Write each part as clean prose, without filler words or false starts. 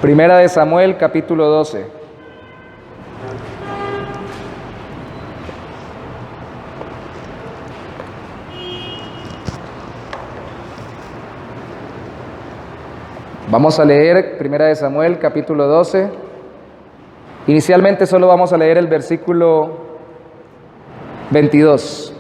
Primera de Samuel, capítulo 12. Vamos a leer Primera de Samuel, capítulo 12. Inicialmente solo vamos a leer el versículo 22.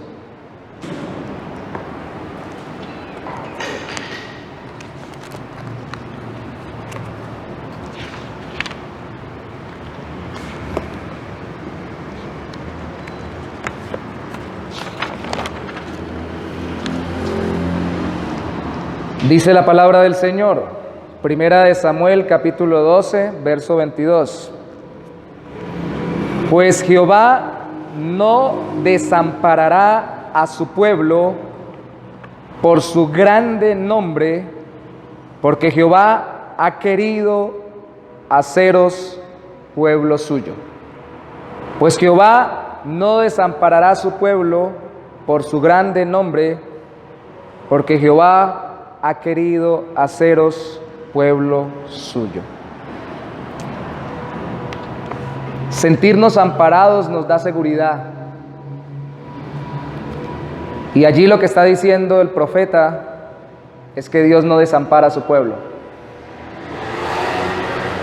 Dice la palabra del Señor, Primera de Samuel, capítulo 12, verso 22. Pues Jehová no desamparará a su pueblo por su grande nombre, porque Jehová ha querido haceros pueblo suyo. Pues Jehová no desamparará a su pueblo por su grande nombre, porque Jehová ha querido haceros pueblo suyo. Sentirnos amparados nos da seguridad. Y allí lo que está diciendo el profeta es que Dios no desampara a su pueblo.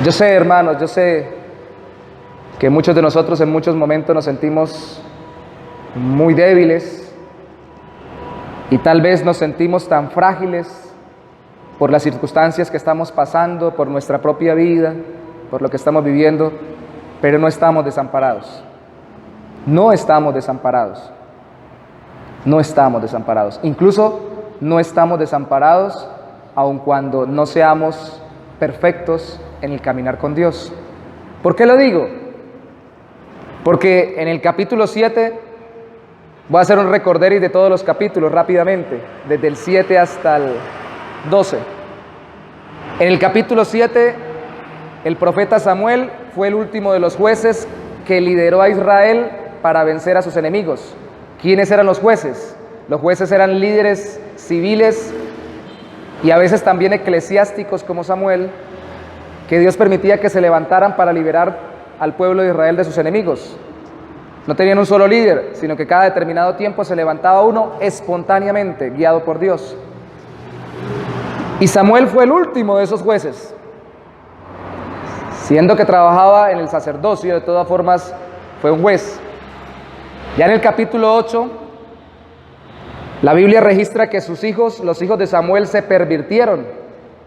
Yo sé, hermanos, yo sé que muchos de nosotros en muchos momentos nos sentimos muy débiles y tal vez nos sentimos tan frágiles por las circunstancias que estamos pasando, por nuestra propia vida, por lo que estamos viviendo, pero no estamos desamparados. No estamos desamparados. No estamos desamparados. Incluso no estamos desamparados aun cuando no seamos perfectos en el caminar con Dios. ¿Por qué lo digo? Porque en el capítulo 7, voy a hacer un recorderis de todos los capítulos rápidamente, desde el 7 hasta el 12. En el capítulo 7, el profeta Samuel fue el último de los jueces que lideró a Israel para vencer a sus enemigos. ¿Quiénes eran los jueces? Los jueces eran líderes civiles y a veces también eclesiásticos como Samuel, que Dios permitía que se levantaran para liberar al pueblo de Israel de sus enemigos. No tenían un solo líder, sino que cada determinado tiempo se levantaba uno espontáneamente, guiado por Dios. Y Samuel fue el último de esos jueces, siendo que trabajaba en el sacerdocio, de todas formas fue un juez. Ya en el capítulo 8, la Biblia registra que sus hijos, los hijos de Samuel, se pervirtieron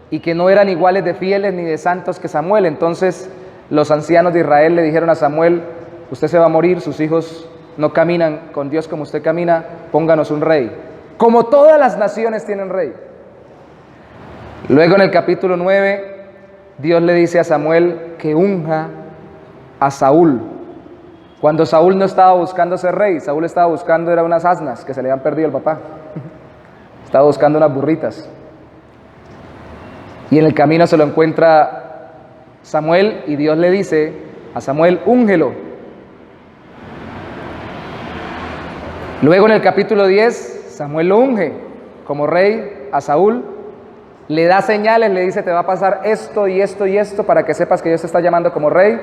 y que no eran iguales de fieles ni de santos que Samuel. Entonces los ancianos de Israel le dijeron a Samuel: usted se va a morir, sus hijos no caminan con Dios como usted camina, pónganos un rey. Como todas las naciones tienen rey. Luego en el capítulo 9, Dios le dice a Samuel que unja a Saúl. Cuando Saúl no estaba buscando ser rey, Saúl estaba buscando era unas asnas que se le habían perdido al papá. Estaba buscando unas burritas. Y en el camino se lo encuentra Samuel y Dios le dice a Samuel: úngelo. Luego en el capítulo 10, Samuel lo unge como rey a Saúl. Le da señales, le dice: te va a pasar esto y esto y esto para que sepas que Dios te está llamando como rey,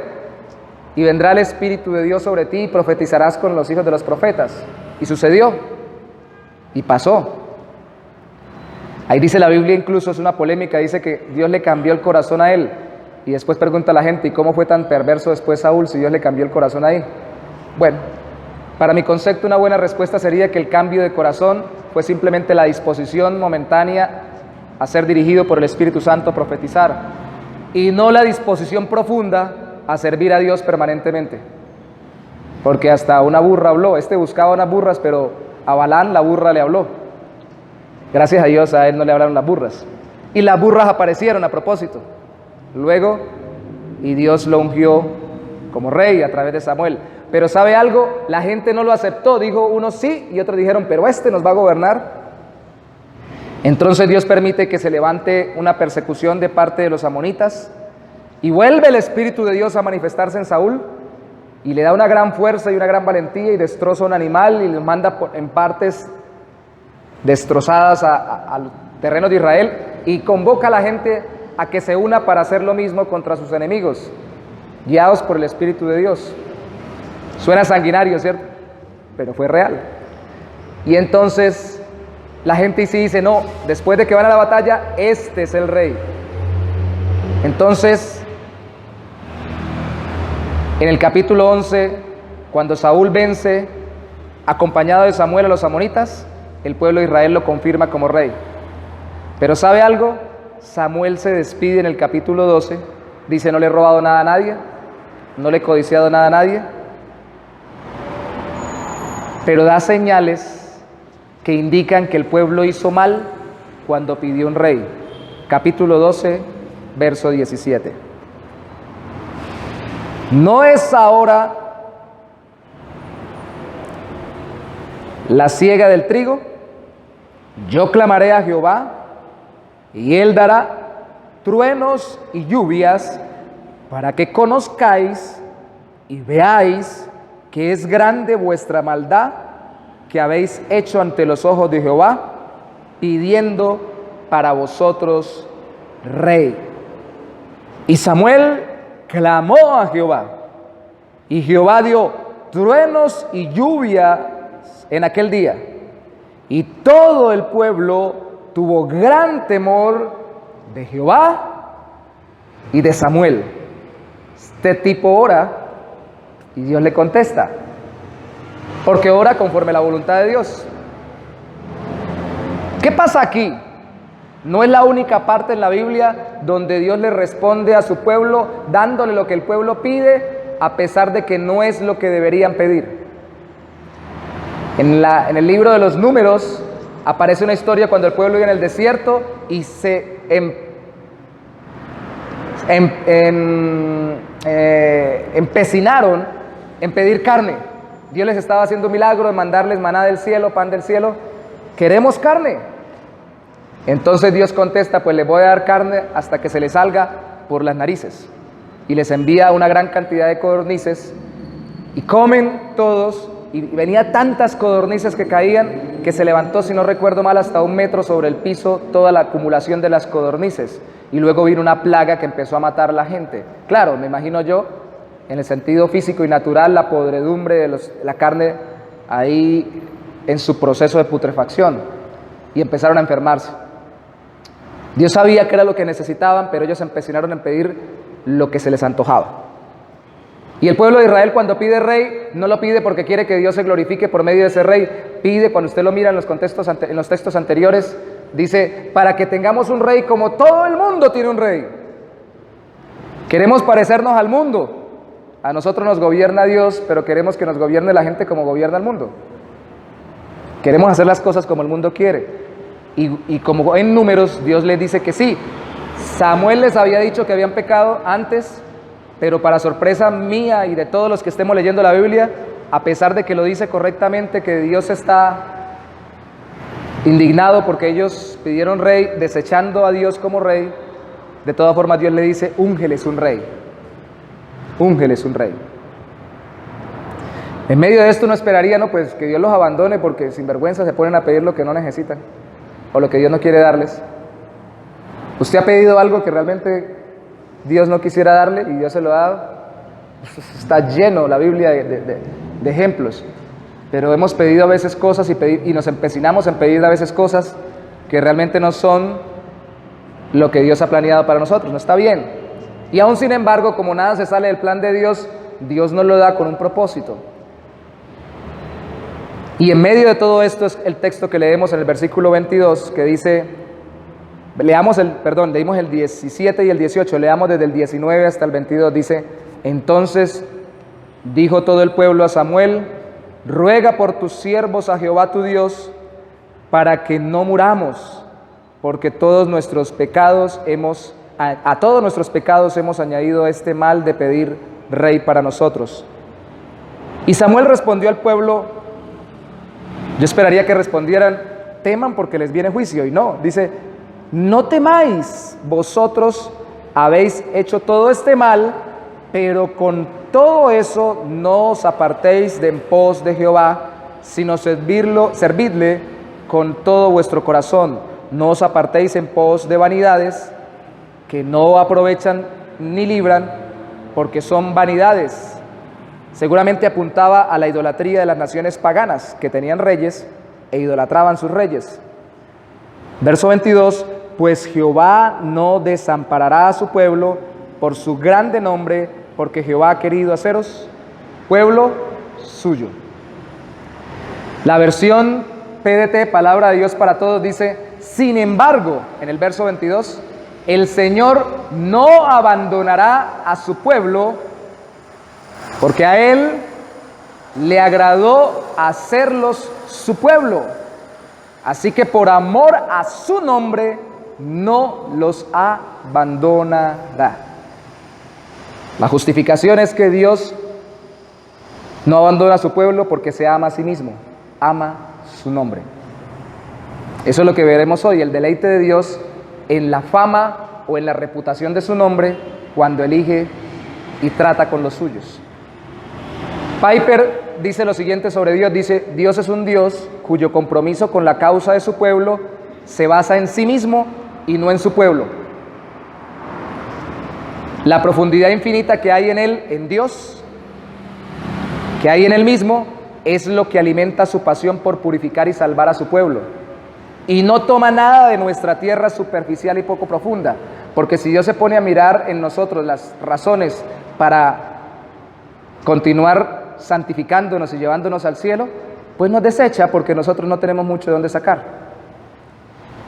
y vendrá el Espíritu de Dios sobre ti y profetizarás con los hijos de los profetas. Y sucedió, y pasó. Ahí dice la Biblia, incluso es una polémica, dice que Dios le cambió el corazón a él, y después pregunta a la gente: ¿y cómo fue tan perverso después Saúl si Dios le cambió el corazón ahí? Bueno, para mi concepto una buena respuesta sería que el cambio de corazón fue simplemente la disposición momentánea a ser dirigido por el Espíritu Santo a profetizar, y no la disposición profunda a servir a Dios permanentemente. Porque hasta una burra habló. Buscaba unas burras, pero a Balán la burra le habló. Gracias a Dios a él no le hablaron las burras. Y las burras aparecieron a propósito. Luego, y Dios lo ungió como rey a través de Samuel. Pero ¿sabe algo? La gente no lo aceptó. Dijo unos sí y otros dijeron: pero nos va a gobernar. Entonces Dios permite que se levante una persecución de parte de los amonitas y vuelve el Espíritu de Dios a manifestarse en Saúl y le da una gran fuerza y una gran valentía y destroza un animal y lo manda en partes destrozadas al terreno de Israel y convoca a la gente a que se una para hacer lo mismo contra sus enemigos, guiados por el Espíritu de Dios. Suena sanguinario, ¿cierto? Pero fue real. Y entonces la gente sí dice, no, después de que van a la batalla, este es el rey. Entonces, en el capítulo 11, cuando Saúl vence, acompañado de Samuel a los amonitas, el pueblo de Israel lo confirma como rey. Pero ¿sabe algo? Samuel se despide en el capítulo 12, dice, no le he robado nada a nadie, no le he codiciado nada a nadie, pero da señales que indican que el pueblo hizo mal cuando pidió un rey. Capítulo 12, verso 17. ¿No es ahora la siega del trigo? Yo clamaré a Jehová, y él dará truenos y lluvias para que conozcáis y veáis que es grande vuestra maldad que habéis hecho ante los ojos de Jehová, pidiendo para vosotros rey. Y Samuel clamó a Jehová, y Jehová dio truenos y lluvia en aquel día, y todo el pueblo tuvo gran temor de Jehová y de Samuel. Este tipo ora y Dios le contesta, porque ora conforme a la voluntad de Dios. ¿Qué pasa aquí? No es la única parte en la Biblia donde Dios le responde a su pueblo dándole lo que el pueblo pide, a pesar de que no es lo que deberían pedir. En el libro de los Números aparece una historia cuando el pueblo iba en el desierto y se empecinaron en pedir carne. Dios les estaba haciendo un milagro de mandarles maná del cielo, pan del cielo. Queremos carne. Entonces Dios contesta, pues les voy a dar carne hasta que se les salga por las narices. Y les envía una gran cantidad de codornices y comen todos. Y venía tantas codornices que caían que se levantó, si no recuerdo mal, hasta 1 metro sobre el piso toda la acumulación de las codornices. Y luego vino una plaga que empezó a matar a la gente. Claro, me imagino yo, en el sentido físico y natural, la podredumbre de la carne ahí en su proceso de putrefacción. Y empezaron a enfermarse. Dios sabía que era lo que necesitaban, pero ellos empecinaron en pedir lo que se les antojaba. Y el pueblo de Israel, cuando pide rey, no lo pide porque quiere que Dios se glorifique por medio de ese rey. Pide, cuando usted lo mira en los textos anteriores, dice, para que tengamos un rey como todo el mundo tiene un rey. Queremos parecernos al mundo. A nosotros nos gobierna Dios, pero queremos que nos gobierne la gente como gobierna el mundo. Queremos hacer las cosas como el mundo quiere. Y como en Números, Dios les dice que sí. Samuel les había dicho que habían pecado antes, pero para sorpresa mía y de todos los que estemos leyendo la Biblia, a pesar de que lo dice correctamente, que Dios está indignado porque ellos pidieron rey, desechando a Dios como rey, de todas formas Dios le dice, úngeles un rey. Úngeles un rey. En medio de esto uno esperaría, no, pues que Dios los abandone porque sin vergüenza se ponen a pedir lo que no necesitan o lo que Dios no quiere darles. ¿Usted ha pedido algo que realmente Dios no quisiera darle y Dios se lo ha dado? Está lleno la Biblia de ejemplos. Pero hemos pedido a veces cosas y nos empecinamos en pedir a veces cosas que realmente no son lo que Dios ha planeado para nosotros. No está bien. Y aún sin embargo, como nada se sale del plan de Dios, Dios nos lo da con un propósito. Y en medio de todo esto es el texto que leemos en el versículo 22, que dice, leímos el 17 y el 18, leamos desde el 19 hasta el 22, dice, entonces dijo todo el pueblo a Samuel, ruega por tus siervos a Jehová tu Dios, para que no muramos, porque todos nuestros pecados a todos nuestros pecados hemos añadido este mal de pedir rey para nosotros. Y Samuel respondió al pueblo, yo esperaría que respondieran, teman porque les viene juicio, y no, dice, no temáis, vosotros habéis hecho todo este mal, pero con todo eso no os apartéis de en pos de Jehová, sino servidle con todo vuestro corazón. No os apartéis en pos de vanidades, que no aprovechan ni libran, porque son vanidades. Seguramente apuntaba a la idolatría de las naciones paganas, que tenían reyes e idolatraban sus reyes. Verso 22, pues Jehová no desamparará a su pueblo por su grande nombre, porque Jehová ha querido haceros pueblo suyo. La versión PDT, Palabra de Dios para Todos, dice: sin embargo, en el verso 22, el Señor no abandonará a su pueblo, porque a Él le agradó hacerlos su pueblo. Así que por amor a su nombre no los abandonará. La justificación es que Dios no abandona a su pueblo porque se ama a sí mismo, ama su nombre. Eso es lo que veremos hoy, el deleite de Dios en la fama o en la reputación de su nombre cuando elige y trata con los suyos. Piper dice lo siguiente sobre Dios, dice: Dios es un Dios cuyo compromiso con la causa de su pueblo se basa en sí mismo y no en su pueblo. La profundidad infinita que hay en Él, en Dios, que hay en Él mismo, es lo que alimenta su pasión por purificar y salvar a su pueblo. Y no toma nada de nuestra tierra superficial y poco profunda, porque si Dios se pone a mirar en nosotros las razones para continuar santificándonos y llevándonos al cielo, pues nos desecha, porque nosotros no tenemos mucho de dónde sacar.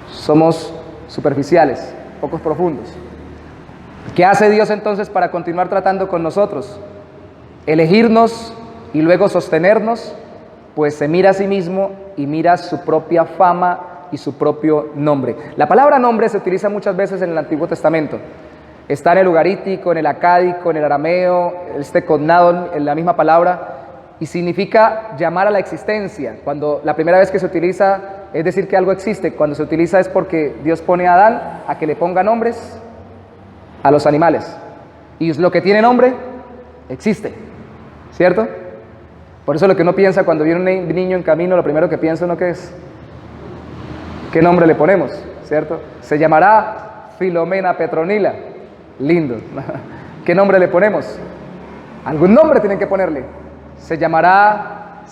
Somos superficiales, pocos profundos. ¿Qué hace Dios entonces para continuar tratando con nosotros? Elegirnos y luego sostenernos, pues se mira a sí mismo y mira su propia fama y su propio nombre. La palabra nombre se utiliza muchas veces en el Antiguo Testamento. Está en el ugarítico, en el acádico, en el arameo, connadon, en la misma palabra, y significa llamar a la existencia. Cuando la primera vez que se utiliza es decir que algo existe, cuando se utiliza es porque Dios pone a Adán a que le ponga nombres a los animales. Y lo que tiene nombre, existe, ¿cierto? Por eso lo que uno piensa cuando viene un niño en camino, lo primero que piensa uno, ¿qué es? ¿Qué nombre le ponemos? ¿Cierto? Se llamará Filomena Petronila. Lindo. ¿Qué nombre le ponemos? Algún nombre tienen que ponerle. Se llamará.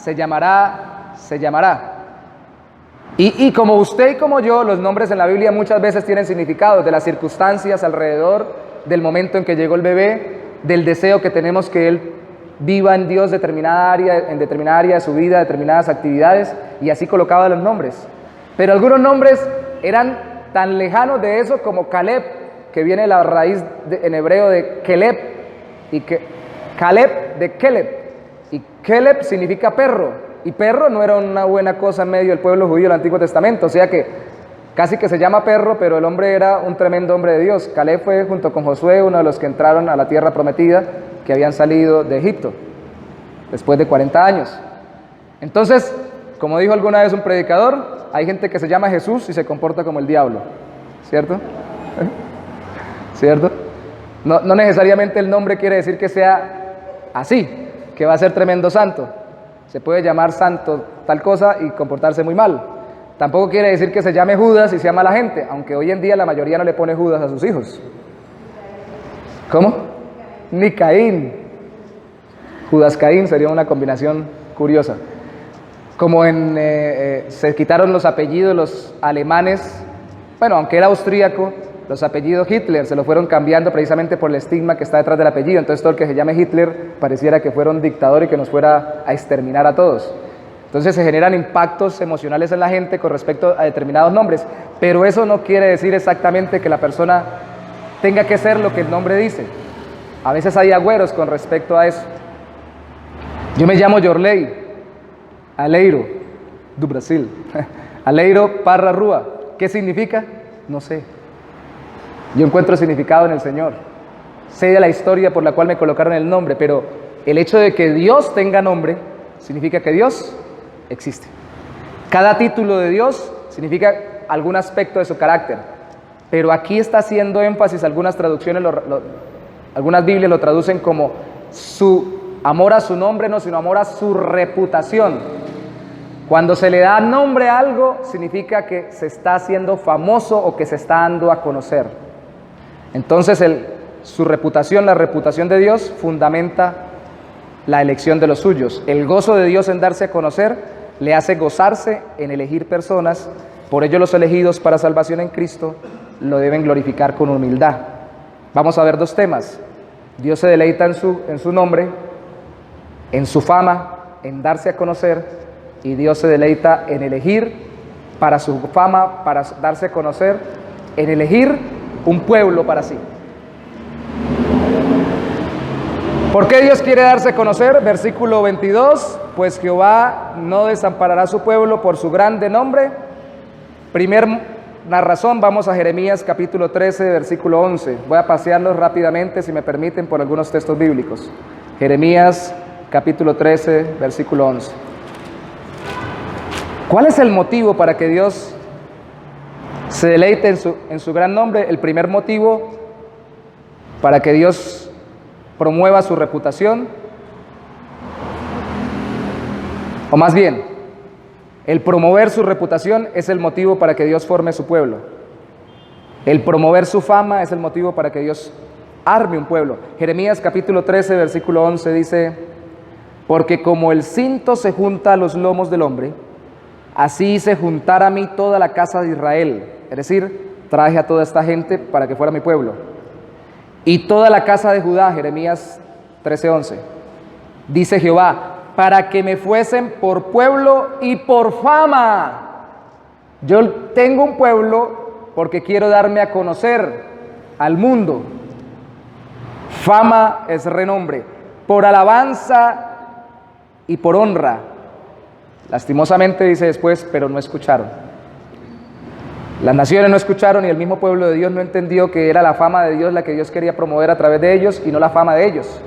Y como usted y como yo, los nombres en la Biblia muchas veces tienen significados de las circunstancias alrededor, del momento en que llegó el bebé, del deseo que tenemos que él viva en Dios en determinada área de su vida, determinadas actividades, y así colocaba los nombres. Pero algunos nombres eran tan lejanos de eso como Caleb, que viene de la raíz en hebreo de Keleb, y que Caleb de Keleb, y Keleb significa perro, y perro no era una buena cosa en medio del pueblo judío del Antiguo Testamento, o sea que casi que se llama perro, pero el hombre era un tremendo hombre de Dios. Caleb fue, junto con Josué, uno de los que entraron a la tierra prometida, que habían salido de Egipto después de 40 años. Entonces, como dijo alguna vez un predicador, hay gente que se llama Jesús y se comporta como el diablo, ¿cierto? ¿Cierto? No necesariamente el nombre quiere decir que sea así, que va a ser tremendo santo. Se puede llamar santo tal cosa y comportarse muy mal. Tampoco quiere decir que se llame Judas y se llama la gente, aunque hoy en día la mayoría no le pone Judas a sus hijos. ¿Cómo? Ni Caín. Judas Caín sería una combinación curiosa. Como se quitaron los apellidos los alemanes, bueno, aunque era austríaco, los apellidos Hitler se lo fueron cambiando precisamente por el estigma que está detrás del apellido. Entonces todo el que se llame Hitler pareciera que fuera un dictador y que nos fuera a exterminar a todos. Entonces se generan impactos emocionales en la gente con respecto a determinados nombres, pero eso no quiere decir exactamente que la persona tenga que ser lo que el nombre dice. A veces hay agüeros con respecto a eso. Yo me llamo Yorley Aleiro, do Brasil. Aleiro Parra Rúa. ¿Qué significa? No sé. Yo encuentro significado en el Señor. Sé de la historia por la cual me colocaron el nombre, pero el hecho de que Dios tenga nombre significa que Dios existe. Cada título de Dios significa algún aspecto de su carácter, pero aquí está haciendo énfasis, algunas traducciones, algunas Biblias lo traducen como su amor a su nombre, no, sino amor a su reputación. Cuando se le da nombre a algo, significa que se está haciendo famoso o que se está dando a conocer. Entonces su reputación, la reputación de Dios, fundamenta la elección de los suyos. El gozo de Dios en darse a conocer le hace gozarse en elegir personas. Por ello los elegidos para salvación en Cristo lo deben glorificar con humildad. Vamos a ver dos temas. Dios se deleita en su nombre, en su fama, en darse a conocer, y Dios se deleita en elegir para su fama, para darse a conocer, en elegir un pueblo para sí. ¿Por qué Dios quiere darse a conocer? Versículo 22, pues Jehová no desamparará a su pueblo por su grande nombre. Primer razón, vamos a Jeremías capítulo 13, versículo 11. Voy a pasearlos rápidamente, si me permiten, por algunos textos bíblicos. Jeremías capítulo 13, versículo 11. ¿Cuál es el motivo para que Dios se deleite en su gran nombre? El primer motivo para que Dios promueva su reputación, o más bien, el promover su reputación es el motivo para que Dios forme su pueblo. El promover su fama es el motivo para que Dios arme un pueblo. Jeremías capítulo 13, versículo 11 dice: porque como el cinto se junta a los lomos del hombre, así se juntara a mí toda la casa de Israel. Es decir, traje a toda esta gente para que fuera mi pueblo. Y toda la casa de Judá, Jeremías 13:11. Dice Jehová, para que me fuesen por pueblo y por fama. Yo tengo un pueblo porque quiero darme a conocer al mundo. Fama es renombre. Por alabanza y por honra. Lastimosamente dice después, pero no escucharon. Las naciones no escucharon y el mismo pueblo de Dios no entendió que era la fama de Dios la que Dios quería promover a través de ellos y no la fama de ellos.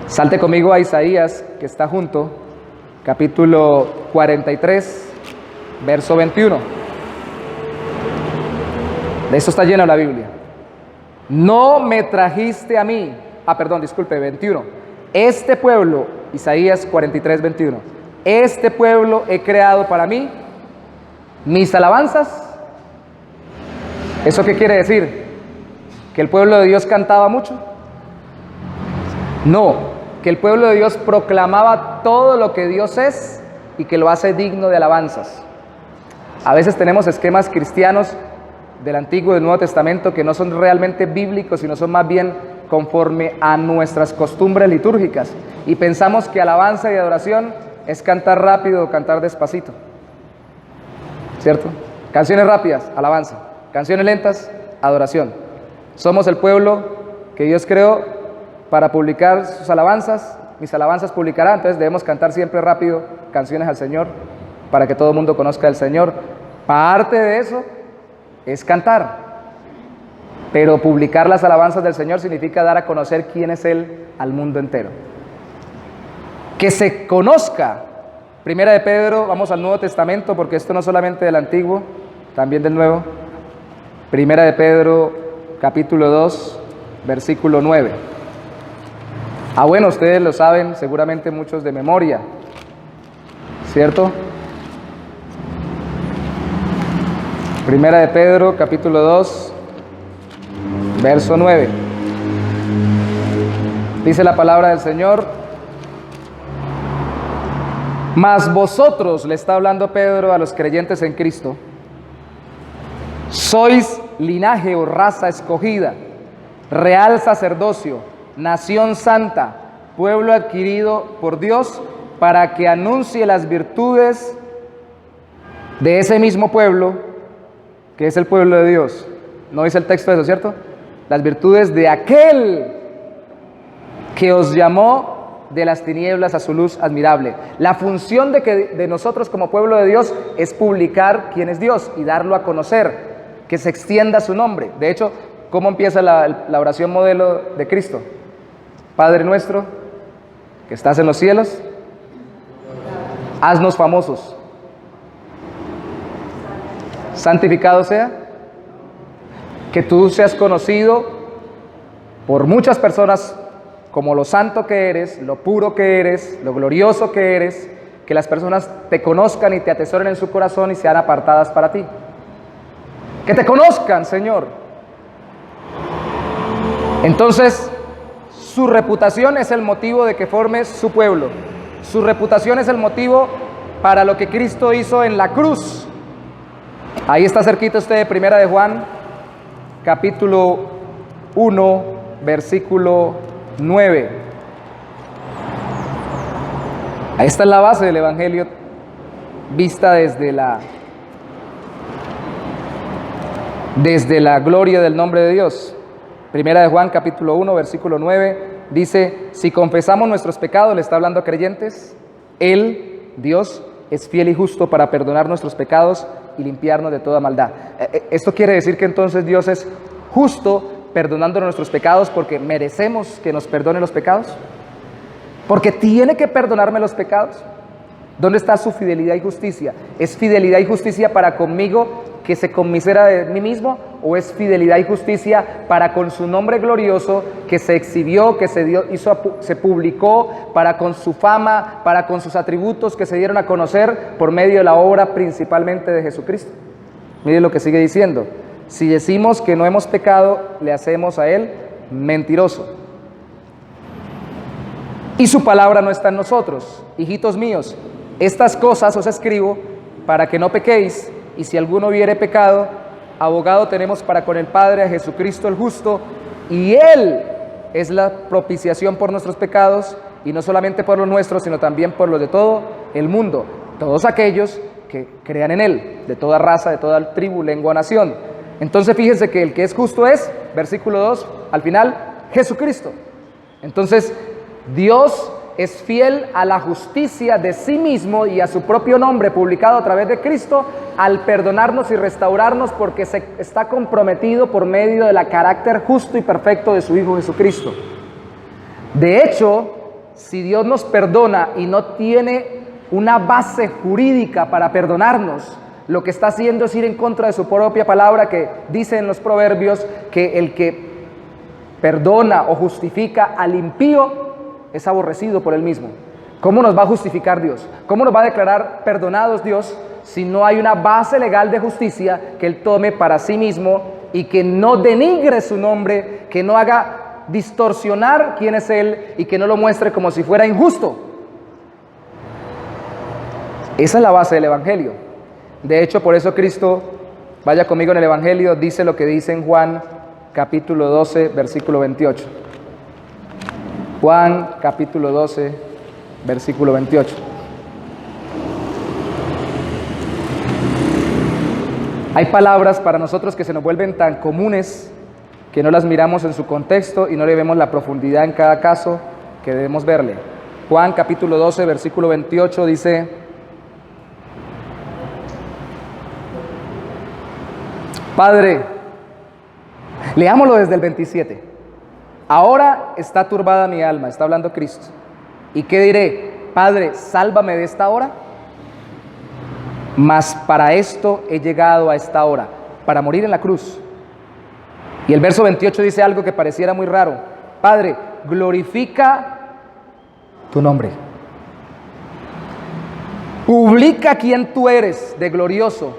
Salte conmigo a Isaías, que está junto, capítulo 43, verso 21. De eso está llena la Biblia. No me trajiste a mí, 21. Este pueblo, Isaías 43, 21. Este pueblo he creado para mí, mis alabanzas. ¿Eso qué quiere decir? ¿Que el pueblo de Dios cantaba mucho? No, que el pueblo de Dios proclamaba todo lo que Dios es y que lo hace digno de alabanzas. A veces tenemos esquemas cristianos del Antiguo y del Nuevo Testamento que no son realmente bíblicos, sino son más bien conforme a nuestras costumbres litúrgicas. Y pensamos que alabanza y adoración es cantar rápido o cantar despacito. ¿Cierto? Canciones rápidas, alabanza. Canciones lentas, adoración. Somos el pueblo que Dios creó para publicar sus alabanzas. Mis alabanzas publicará, entonces debemos cantar siempre rápido canciones al Señor para que todo el mundo conozca al Señor. Parte de eso es cantar, pero publicar las alabanzas del Señor significa dar a conocer quién es Él al mundo entero. Que se conozca. Primera de Pedro, vamos al Nuevo Testamento, porque esto no solamente del Antiguo, también del Nuevo. Primera de Pedro, capítulo 2, versículo 9. Bueno, ustedes lo saben seguramente muchos de memoria, ¿cierto? Primera de Pedro, capítulo 2, verso 9. Dice la palabra del Señor: mas vosotros, le está hablando Pedro a los creyentes en Cristo, sois linaje o raza escogida, real sacerdocio, nación santa, pueblo adquirido por Dios, para que anuncie las virtudes de ese mismo pueblo, que es el pueblo de Dios. ¿No dice el texto eso, cierto? Las virtudes de aquel que os llamó de las tinieblas a su luz admirable. La función de nosotros como pueblo de Dios es publicar quién es Dios y darlo a conocer, que se extienda su nombre. De hecho, ¿cómo empieza la oración modelo de Cristo? Padre nuestro, que estás en los cielos, haznos famosos. Santificado sea, que tú seas conocido por muchas personas como lo santo que eres, lo puro que eres, lo glorioso que eres, que las personas te conozcan y te atesoren en su corazón y sean apartadas para ti. Que te conozcan, Señor, Entonces, su reputación es el motivo de que forme su pueblo. Su reputación es el motivo para lo que Cristo hizo en la cruz. Ahí está cerquita usted de Primera de Juan, capítulo 1, versículo 9. Ahí está la base del Evangelio, vista desde la gloria del nombre de Dios. Primera de Juan, capítulo 1, versículo 9, dice: si confesamos nuestros pecados, le está hablando a creyentes, Él, Dios, es fiel y justo para perdonar nuestros pecados y limpiarnos de toda maldad. Esto quiere decir que entonces Dios es justo perdonando nuestros pecados porque merecemos que nos perdone los pecados, porque tiene que perdonarme los pecados. ¿Dónde está su fidelidad y justicia? ¿Es fidelidad y justicia para conmigo que se conmisera de mí mismo? ¿O es fidelidad y justicia para con su nombre glorioso que se exhibió, que se dio, se publicó, para con su fama, para con sus atributos que se dieron a conocer por medio de la obra principalmente de Jesucristo? Mire lo que sigue diciendo: si decimos que no hemos pecado, le hacemos a Él mentiroso, y su palabra no está en nosotros. Hijitos míos, estas cosas os escribo para que no pequéis, y si alguno hubiere pecado, abogado tenemos para con el Padre, a Jesucristo el justo, y Él es la propiciación por nuestros pecados, y no solamente por los nuestros, sino también por los de todo el mundo, todos aquellos que crean en Él, de toda raza, de toda tribu, lengua, nación. Entonces fíjense que el que es justo es, versículo 2, al final, Jesucristo. Entonces, Dios es fiel a la justicia de sí mismo y a su propio nombre publicado a través de Cristo al perdonarnos y restaurarnos, porque se está comprometido por medio del carácter justo y perfecto de su Hijo Jesucristo. De hecho, si Dios nos perdona y no tiene una base jurídica para perdonarnos, lo que está haciendo es ir en contra de su propia palabra, que dice en los Proverbios que el que perdona o justifica al impío es aborrecido por él mismo. ¿Cómo nos va a justificar Dios? ¿Cómo nos va a declarar perdonados Dios si no hay una base legal de justicia que Él tome para sí mismo y que no denigre su nombre, que no haga distorsionar quién es Él y que no lo muestre como si fuera injusto? Esa es la base del Evangelio. De hecho, por eso Cristo, vaya conmigo en el Evangelio, dice lo que dice en Juan capítulo 12, versículo 28. Juan capítulo 12, versículo 28. Hay palabras para nosotros que se nos vuelven tan comunes que no las miramos en su contexto y no le vemos la profundidad en cada caso que debemos verle. Juan capítulo 12, versículo 28 dice: Padre, leámoslo desde el 27. Ahora está turbada mi alma, está hablando Cristo. ¿Y qué diré? Padre, sálvame de esta hora. Mas para esto he llegado a esta hora, para morir en la cruz. Y el verso 28 dice algo que pareciera muy raro: Padre, glorifica tu nombre. Publica quién tú eres de glorioso.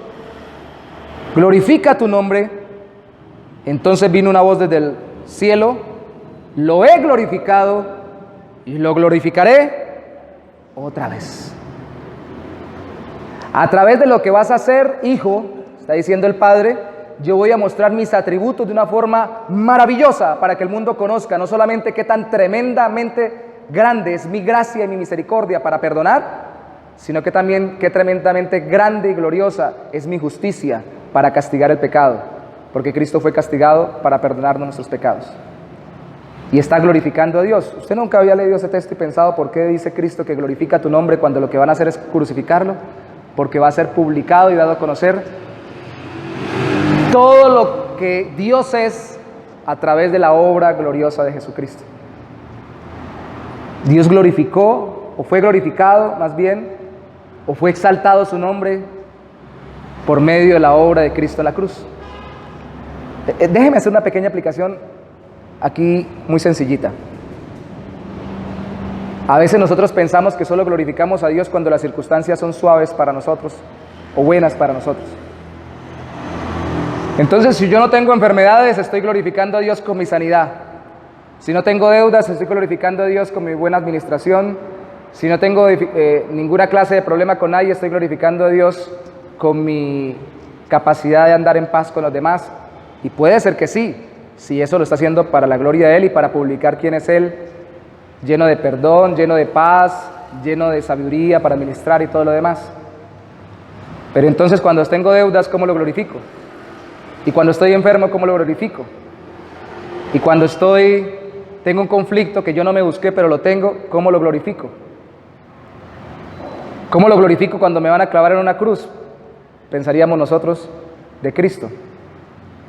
Glorifica tu nombre. Entonces vino una voz desde el cielo: lo he glorificado y lo glorificaré otra vez. A través de lo que vas a hacer, hijo, está diciendo el Padre, yo voy a mostrar mis atributos de una forma maravillosa para que el mundo conozca no solamente qué tan tremendamente grande es mi gracia y mi misericordia para perdonar, sino que también qué tremendamente grande y gloriosa es mi justicia para castigar el pecado, porque Cristo fue castigado para perdonarnos nuestros pecados. Y está glorificando a Dios. Usted nunca había leído ese texto y pensado por qué dice Cristo que glorifica tu nombre cuando lo que van a hacer es crucificarlo, porque va a ser publicado y dado a conocer todo lo que Dios es a través de la obra gloriosa de Jesucristo. Dios glorificó, o fue glorificado más bien, o fue exaltado su nombre por medio de la obra de Cristo en la cruz. Déjeme hacer una pequeña aplicación aquí muy sencillita. A veces nosotros pensamos que solo glorificamos a Dios cuando las circunstancias son suaves para nosotros o buenas para nosotros. Entonces, si yo no tengo enfermedades, estoy glorificando a Dios con mi sanidad. Si no tengo deudas, estoy glorificando a Dios con mi buena administración. Si no tengo ninguna clase de problema con nadie, estoy glorificando a Dios con mi capacidad de andar en paz con los demás. Y puede ser que sí, si eso lo está haciendo para la gloria de Él y para publicar quién es Él, lleno de perdón, lleno de paz, lleno de sabiduría para ministrar y todo lo demás. Pero entonces cuando tengo deudas, ¿cómo lo glorifico? Y cuando estoy enfermo, ¿cómo lo glorifico? Y cuando tengo un conflicto que yo no me busqué, pero lo tengo, ¿cómo lo glorifico? ¿Cómo lo glorifico cuando me van a clavar en una cruz? Pensaríamos nosotros de Cristo,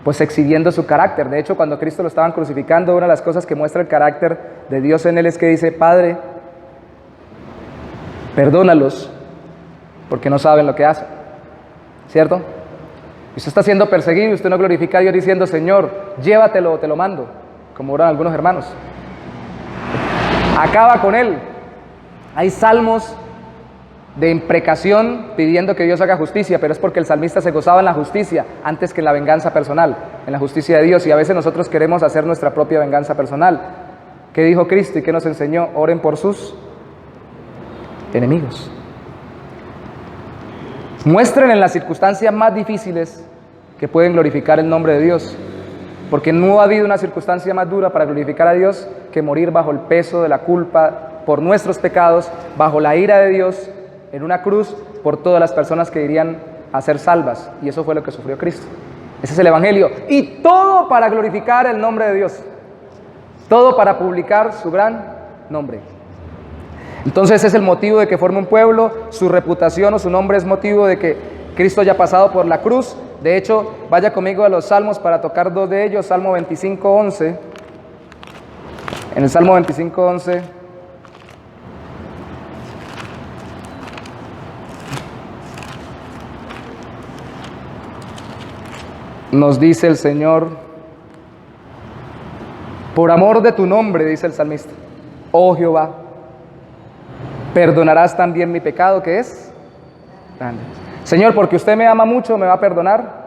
pues exhibiendo su carácter. De hecho, cuando Cristo lo estaban crucificando, una de las cosas que muestra el carácter de Dios en Él es que dice: Padre, perdónalos, porque no saben lo que hacen. ¿Cierto? Y usted está siendo perseguido y usted no glorifica a Dios diciendo: Señor, llévatelo o te lo mando, como oran algunos hermanos. Acaba con él. Hay salmos de imprecación pidiendo que Dios haga justicia, pero es porque el salmista se gozaba en la justicia antes que en la venganza personal, en la justicia de Dios, y a veces nosotros queremos hacer nuestra propia venganza personal. ¿Qué dijo Cristo y qué nos enseñó? Oren por sus enemigos. Muestren en las circunstancias más difíciles que pueden glorificar el nombre de Dios, porque no ha habido una circunstancia más dura para glorificar a Dios que morir bajo el peso de la culpa por nuestros pecados, bajo la ira de Dios, en una cruz por todas las personas que irían a ser salvas. Y eso fue lo que sufrió Cristo. Ese es el Evangelio. Y todo para glorificar el nombre de Dios. Todo para publicar su gran nombre. Entonces es el motivo de que forme un pueblo. Su reputación o su nombre es motivo de que Cristo haya pasado por la cruz. De hecho, vaya conmigo a los salmos para tocar dos de ellos. Salmo 25:11. En el Salmo 25:11 nos dice el Señor: por amor de tu nombre, dice el salmista, oh Jehová, perdonarás también mi pecado, que es grande. Señor, porque usted me ama mucho, me va a perdonar.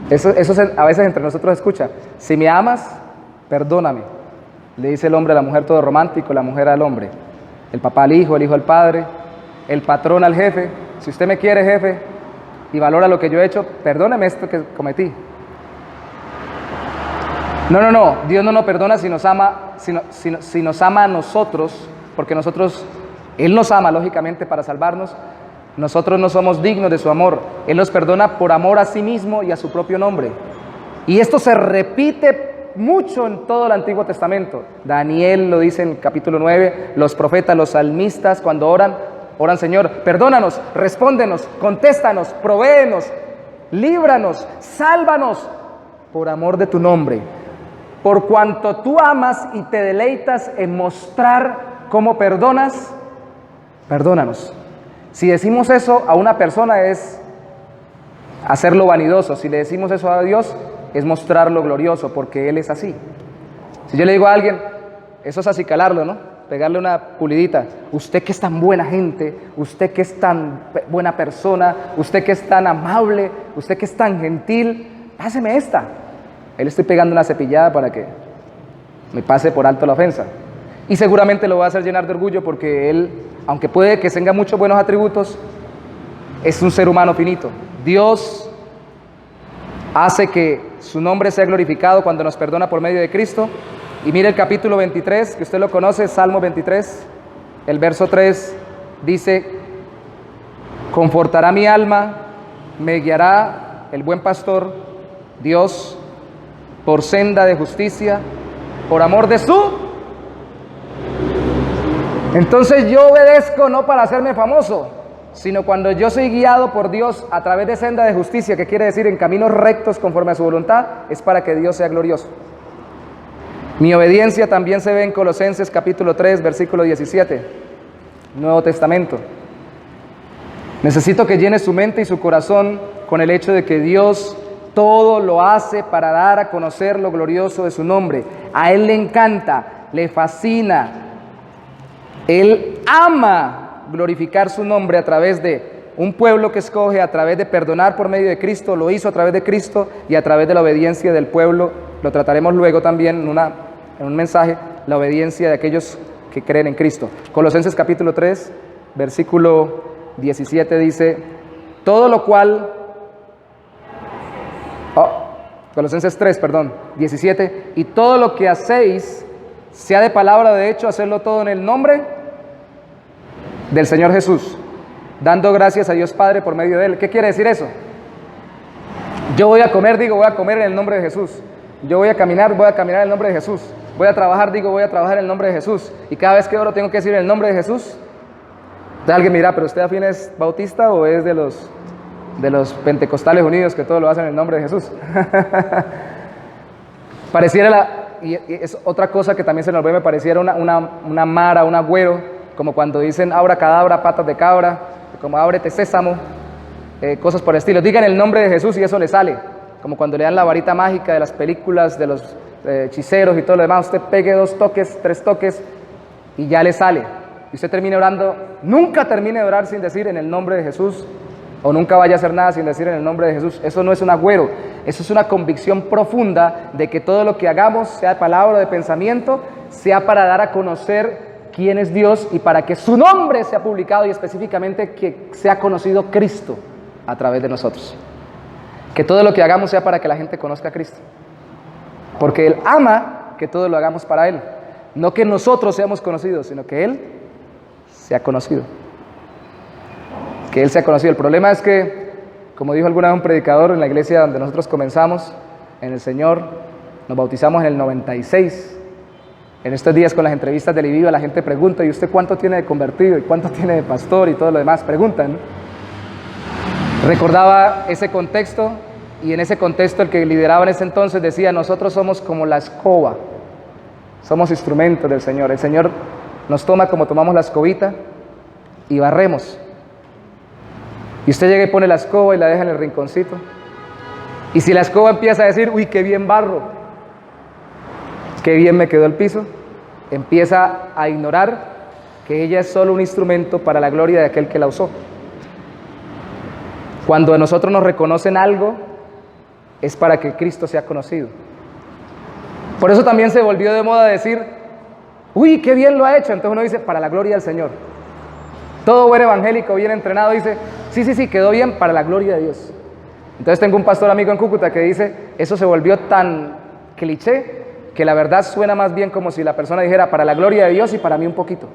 Eso a veces entre nosotros escucha: si me amas, perdóname. Le dice el hombre a la mujer, todo romántico, la mujer al hombre, el papá al hijo, el hijo al padre, el patrón al jefe. Si usted me quiere, jefe, y valora lo que yo he hecho, perdóneme esto que cometí. No, Dios no nos perdona si nos ama, si nos ama a nosotros, porque Él nos ama lógicamente para salvarnos. Nosotros no somos dignos de su amor. Él nos perdona por amor a sí mismo y a su propio nombre. Y esto se repite mucho en todo el Antiguo Testamento. Daniel lo dice en el capítulo 9, los profetas, los salmistas, cuando oran, Señor, perdónanos, respóndenos, contéstanos, provéenos, líbranos, sálvanos, por amor de tu nombre. Por cuanto tú amas y te deleitas en mostrar cómo perdonas, perdónanos. Si decimos eso a una persona es hacerlo vanidoso. Si le decimos eso a Dios es mostrarlo glorioso, porque Él es así. Si yo le digo a alguien, eso es acicalarlo, ¿no? Pegarle una pulidita. Usted que es tan buena gente, usted que es tan buena persona, usted que es tan amable, usted que es tan gentil, páseme esta. Ahí le estoy pegando una cepillada para que me pase por alto la ofensa. Y seguramente lo va a hacer llenar de orgullo, porque él, aunque puede que tenga muchos buenos atributos, es un ser humano finito. Dios hace que su nombre sea glorificado cuando nos perdona por medio de Cristo. Y mire el capítulo 23, que usted lo conoce, Salmo 23, el verso 3 dice: confortará mi alma, me guiará el buen pastor, Dios, por senda de justicia, por amor de su. Entonces yo obedezco no para hacerme famoso, sino cuando yo soy guiado por Dios a través de senda de justicia, que quiere decir en caminos rectos conforme a su voluntad, es para que Dios sea glorioso. Mi obediencia también se ve en Colosenses capítulo 3, versículo 17, Nuevo Testamento. Necesito que llene su mente y su corazón con el hecho de que Dios todo lo hace para dar a conocer lo glorioso de su nombre. A Él le encanta, le fascina, Él ama glorificar su nombre a través de un pueblo que escoge, a través de perdonar por medio de Cristo. Lo hizo a través de Cristo y a través de la obediencia del pueblo. Lo trataremos luego también en una en un mensaje, la obediencia de aquellos que creen en Cristo. Colosenses capítulo 3, versículo 17 dice, todo lo cual, Colosenses 3, perdón, 17, y todo lo que hacéis, sea de palabra o de hecho, hacerlo todo en el nombre del Señor Jesús, dando gracias a Dios Padre por medio de Él. ¿Qué quiere decir eso? Yo voy a comer, digo, voy a comer en el nombre de Jesús. Yo voy a caminar en el nombre de Jesús. Voy a trabajar, digo, voy a trabajar en el nombre de Jesús. Y cada vez que oro tengo que decir en el nombre de Jesús. Entonces alguien me dirá, ¿pero usted afín es bautista o es de los pentecostales unidos que todo lo hacen en el nombre de Jesús? Pareciera, y es otra cosa que también se nos ve, me pareciera una mara, un agüero, como cuando dicen abra cadabra, patas de cabra, como ábrete sésamo, cosas por el estilo. Digan el nombre de Jesús y eso le sale, como cuando le dan la varita mágica de las películas de los hechiceros y todo lo demás. Usted pegue 2 toques, 3 toques y ya le sale. Y usted termine orando. Nunca termine de orar sin decir en el nombre de Jesús, o nunca vaya a hacer nada sin decir en el nombre de Jesús. Eso no es un agüero, eso es una convicción profunda de que todo lo que hagamos, sea de palabra o de pensamiento, sea para dar a conocer quién es Dios y para que su nombre sea publicado y específicamente que sea conocido Cristo a través de nosotros. Que todo lo que hagamos sea para que la gente conozca a Cristo. Porque Él ama que todo lo hagamos para Él. No que nosotros seamos conocidos, sino que Él sea conocido. Que Él sea conocido. El problema es que, como dijo alguna vez un predicador en la iglesia donde nosotros comenzamos, en el Señor, nos bautizamos en el 96. En estos días con las entrevistas del IVIVA la gente pregunta, ¿y usted cuánto tiene de convertido? ¿Y cuánto tiene de pastor? Y todo lo demás, preguntan, ¿no? Recordaba ese contexto, y en ese contexto el que lideraba en ese entonces decía, nosotros somos como la escoba, somos instrumentos del Señor. El Señor nos toma como tomamos la escobita y barremos. Y usted llega y pone la escoba y la deja en el rinconcito. Y si la escoba empieza a decir, uy, qué bien barro, qué bien me quedó el piso, empieza a ignorar que ella es solo un instrumento para la gloria de aquel que la usó. Cuando a nosotros nos reconocen algo, es para que Cristo sea conocido. Por eso también se volvió de moda decir, uy, qué bien lo ha hecho. Entonces uno dice, para la gloria del Señor. Todo buen evangélico, bien entrenado, dice, sí, quedó bien para la gloria de Dios. Entonces tengo un pastor amigo en Cúcuta que dice, eso se volvió tan cliché que la verdad suena más bien como si la persona dijera, para la gloria de Dios y para mí un poquito.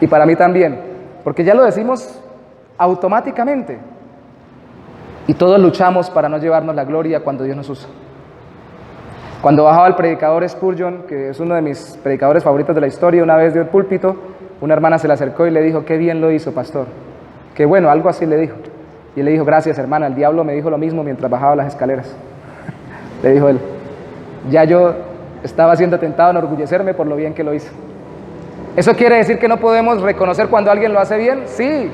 Y para mí también, porque ya lo decimos automáticamente. Y todos luchamos para no llevarnos la gloria cuando Dios nos usa. Cuando bajaba el predicador Spurgeon, que es uno de mis predicadores favoritos de la historia, una vez dio el púlpito, una hermana se le acercó y le dijo, qué bien lo hizo, pastor. Qué bueno, algo así le dijo. Y él le dijo, gracias, hermana, el diablo me dijo lo mismo mientras bajaba las escaleras. Le dijo él, ya yo estaba siendo tentado a enorgullecerme por lo bien que lo hizo. ¿Eso quiere decir que no podemos reconocer cuando alguien lo hace bien? Sí.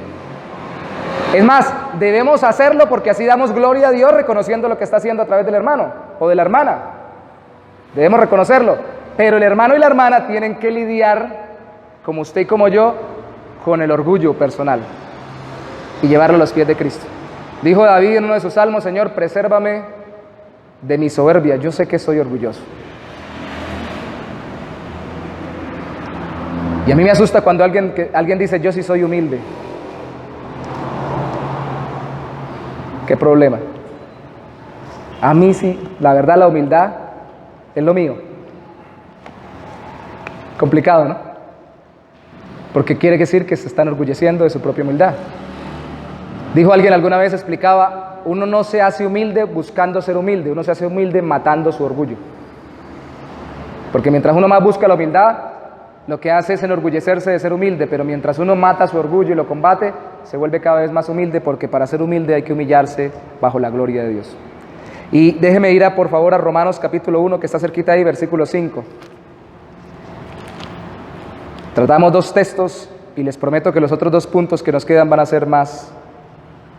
Es más, debemos hacerlo porque así damos gloria a Dios reconociendo lo que está haciendo a través del hermano o de la hermana. Debemos reconocerlo. Pero el hermano y la hermana tienen que lidiar, como usted y como yo, con el orgullo personal y llevarlo a los pies de Cristo. Dijo David en uno de sus salmos, Señor, presérvame de mi soberbia, yo sé que soy orgulloso. Y a mí me asusta cuando alguien dice, yo sí soy humilde. ¿Qué problema? A mí sí, la verdad, la humildad es lo mío. Complicado, ¿no? Porque quiere decir que se están enorgulleciendo de su propia humildad. Dijo alguien alguna vez, explicaba, uno no se hace humilde buscando ser humilde, uno se hace humilde matando su orgullo. Porque mientras uno más busca la humildad, lo que hace es enorgullecerse de ser humilde, pero mientras uno mata su orgullo y lo combate, se vuelve cada vez más humilde, porque para ser humilde hay que humillarse bajo la gloria de Dios. Y déjeme ir por favor a Romanos capítulo 1, que está cerquita ahí, versículo 5. Tratamos 2 textos y les prometo que los otros 2 puntos que nos quedan van a ser más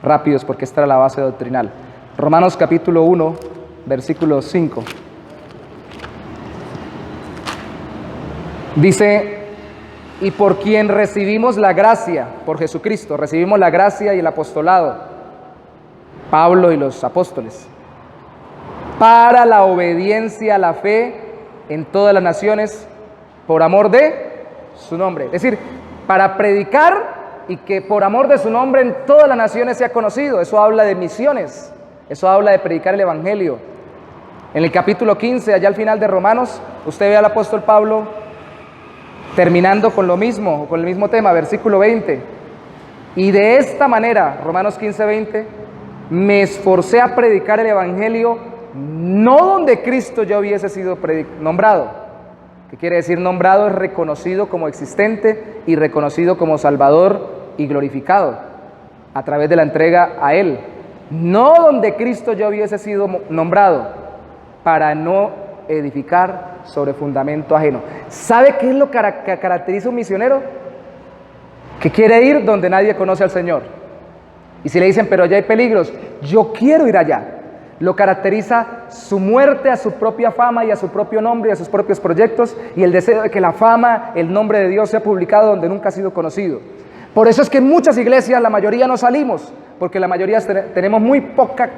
rápidos porque esta era la base doctrinal. Romanos capítulo 1, versículo 5. Dice, y por quien recibimos la gracia, por Jesucristo, recibimos la gracia y el apostolado, Pablo y los apóstoles, para la obediencia a la fe en todas las naciones por amor de su nombre. Es decir, para predicar y que por amor de su nombre en todas las naciones sea conocido. Eso habla de misiones, eso habla de predicar el evangelio. En el capítulo 15, allá al final de Romanos, usted ve al apóstol Pablo terminando con lo mismo, con el mismo tema, versículo 20. Y de esta manera, Romanos 15, 20, me esforcé a predicar el evangelio no donde Cristo ya hubiese sido nombrado. ¿Qué quiere decir nombrado? Es reconocido como existente y reconocido como Salvador y glorificado a través de la entrega a Él. No donde Cristo ya hubiese sido nombrado, para no edificar sobre fundamento ajeno. ¿Sabe qué es lo que caracteriza a un misionero? Que quiere ir donde nadie conoce al Señor. Y si le dicen, pero allá hay peligros, yo quiero ir allá. Lo caracteriza su muerte a su propia fama y a su propio nombre y a sus propios proyectos, y el deseo de que la fama, el nombre de Dios sea publicado donde nunca ha sido conocido. Por eso es que en muchas iglesias la mayoría no salimos, porque la mayoría tenemos muy poca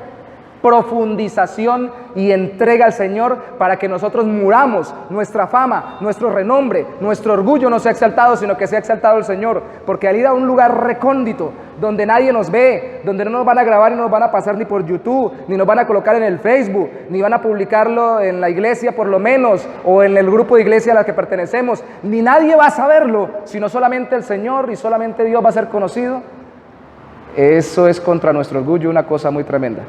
profundización y entrega al Señor para que nosotros muramos, nuestra fama, nuestro renombre, nuestro orgullo no sea exaltado, sino que sea exaltado el Señor. Porque al ir a un lugar recóndito, donde nadie nos ve, donde no nos van a grabar y no nos van a pasar ni por YouTube, ni nos van a colocar en el Facebook, ni van a publicarlo en la iglesia por lo menos, o en el grupo de iglesia a la que pertenecemos, ni nadie va a saberlo, sino solamente el Señor y solamente Dios va a ser conocido. Eso es contra nuestro orgullo una cosa muy tremenda.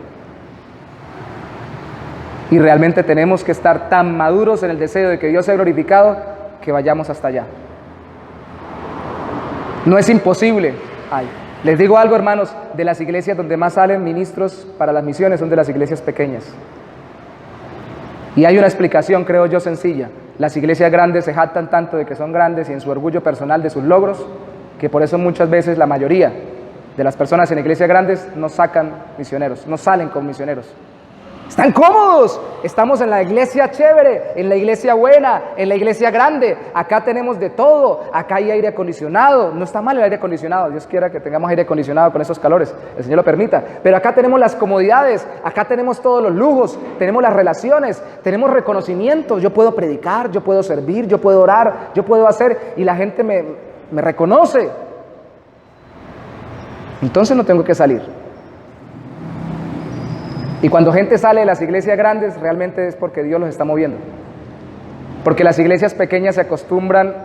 Y realmente tenemos que estar tan maduros en el deseo de que Dios sea glorificado, que vayamos hasta allá. No es imposible. Les digo algo, hermanos, de las iglesias donde más salen ministros para las misiones son de las iglesias pequeñas. Y hay una explicación, creo yo, sencilla. Las iglesias grandes se jactan tanto de que son grandes y en su orgullo personal de sus logros, que por eso muchas veces la mayoría de las personas en iglesias grandes no sacan misioneros, no salen con misioneros. Están cómodos, estamos en la iglesia chévere, en la iglesia buena, en la iglesia grande, acá tenemos de todo, acá hay aire acondicionado, no está mal el aire acondicionado, Dios quiera que tengamos aire acondicionado con esos calores, el Señor lo permita, pero acá tenemos las comodidades, acá tenemos todos los lujos, tenemos las relaciones, tenemos reconocimiento, yo puedo predicar, yo puedo servir, yo puedo orar, yo puedo hacer, y la gente me reconoce, entonces no tengo que salir. Y cuando gente sale de las iglesias grandes, realmente es porque Dios los está moviendo. Porque las iglesias pequeñas se acostumbran,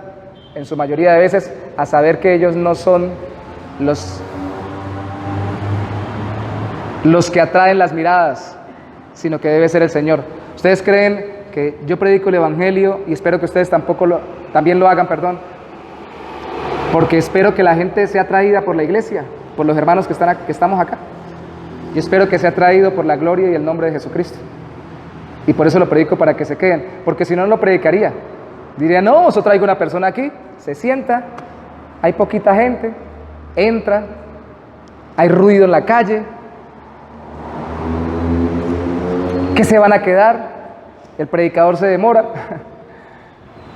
en su mayoría de veces, a saber que ellos no son los que atraen las miradas, sino que debe ser el Señor. Ustedes creen que yo predico el evangelio, y espero que ustedes también lo hagan, porque espero que la gente sea atraída por la iglesia, por los hermanos que estamos acá. Y espero que sea atraído por la gloria y el nombre de Jesucristo. Y por eso lo predico, para que se queden. Porque si no, no lo predicaría. Diría, no, yo traigo una persona aquí, se sienta, hay poquita gente, entra, hay ruido en la calle. ¿Qué se van a quedar? El predicador se demora.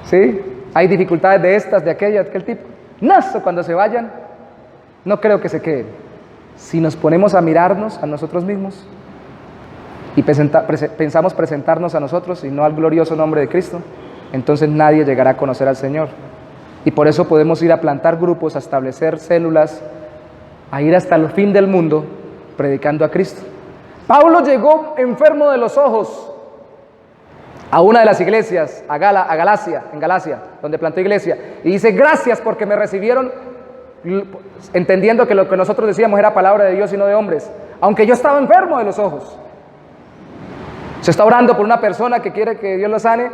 ¿Sí? Hay dificultades de estas, de aquellas, de aquel tipo. No, cuando se vayan, no creo que se queden. Si nos ponemos a mirarnos a nosotros mismos y pensamos presentarnos a nosotros y no al glorioso nombre de Cristo, entonces nadie llegará a conocer al Señor. Y por eso podemos ir a plantar grupos, a establecer células, a ir hasta el fin del mundo predicando a Cristo. Pablo llegó enfermo de los ojos a una de las iglesias, en Galacia, donde plantó iglesia, y dice, gracias porque me recibieron, entendiendo que lo que nosotros decíamos era palabra de Dios y no de hombres, aunque yo estaba enfermo de los ojos. Se está orando por una persona que quiere que Dios lo sane,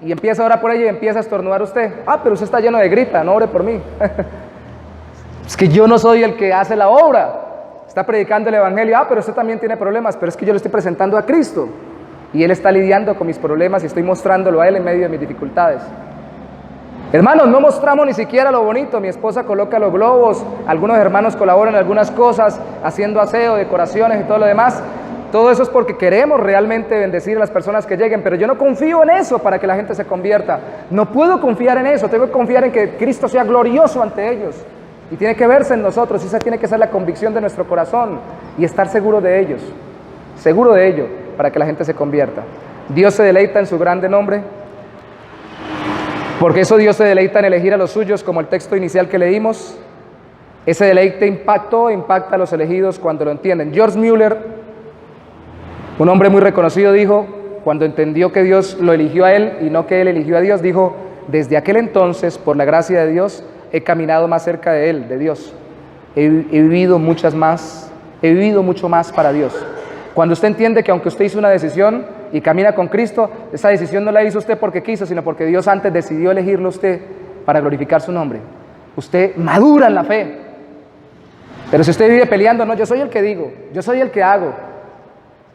y empieza a orar por ella y empieza a estornudar usted. Pero usted está lleno de gripa, no ore por mí. Es que yo no soy el que hace la obra. Está predicando el evangelio, pero usted también tiene problemas, pero es que yo le estoy presentando a Cristo, y Él está lidiando con mis problemas y estoy mostrándolo a Él en medio de mis dificultades. Hermanos, no mostramos ni siquiera lo bonito. Mi esposa coloca los globos, algunos hermanos colaboran en algunas cosas, haciendo aseo, decoraciones y todo lo demás. Todo eso es porque queremos realmente bendecir a las personas que lleguen, pero yo no confío en eso para que la gente se convierta. No puedo confiar en eso, tengo que confiar en que Cristo sea glorioso ante ellos. Y tiene que verse en nosotros, y esa tiene que ser la convicción de nuestro corazón, y estar seguro de ellos, seguro de ello, para que la gente se convierta. Dios se deleita en su grande nombre, Porque eso Dios se deleita en elegir a los suyos, como el texto inicial que leímos. Ese deleite impacta a los elegidos cuando lo entienden. George Mueller, un hombre muy reconocido, dijo, cuando entendió que Dios lo eligió a él y no que él eligió a Dios, dijo: desde aquel entonces, por la gracia de Dios, he caminado más cerca de él, de Dios. He vivido mucho más para Dios. Cuando usted entiende que aunque usted hizo una decisión y camina con Cristo, esa decisión no la hizo usted porque quiso, sino porque Dios antes decidió elegirlo a usted para glorificar su nombre. Usted madura en la fe. Pero si usted vive peleando, no, yo soy el que digo, yo soy el que hago,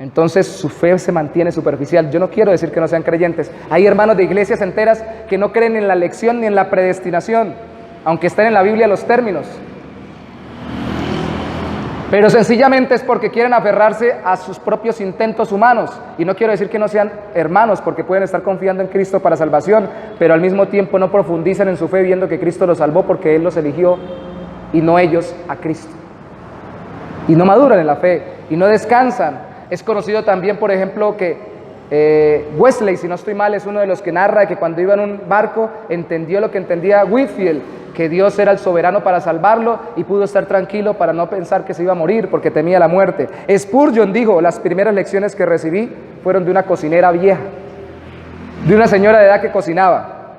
entonces su fe se mantiene superficial. Yo no quiero decir que no sean creyentes. Hay hermanos de iglesias enteras que no creen en la elección ni en la predestinación, aunque estén en la Biblia los términos. Pero sencillamente es porque quieren aferrarse a sus propios intentos humanos. Y no quiero decir que no sean hermanos, porque pueden estar confiando en Cristo para salvación, pero al mismo tiempo no profundizan en su fe viendo que Cristo los salvó porque Él los eligió y no ellos a Cristo. Y no maduran en la fe y no descansan. Es conocido también, por ejemplo, que Wesley, si no estoy mal, es uno de los que narra que cuando iba en un barco entendió lo que entendía Whitefield, que Dios era el soberano para salvarlo y pudo estar tranquilo para no pensar que se iba a morir porque temía la muerte. Spurgeon dijo: las primeras lecciones que recibí fueron de una cocinera vieja, de una señora de edad que cocinaba.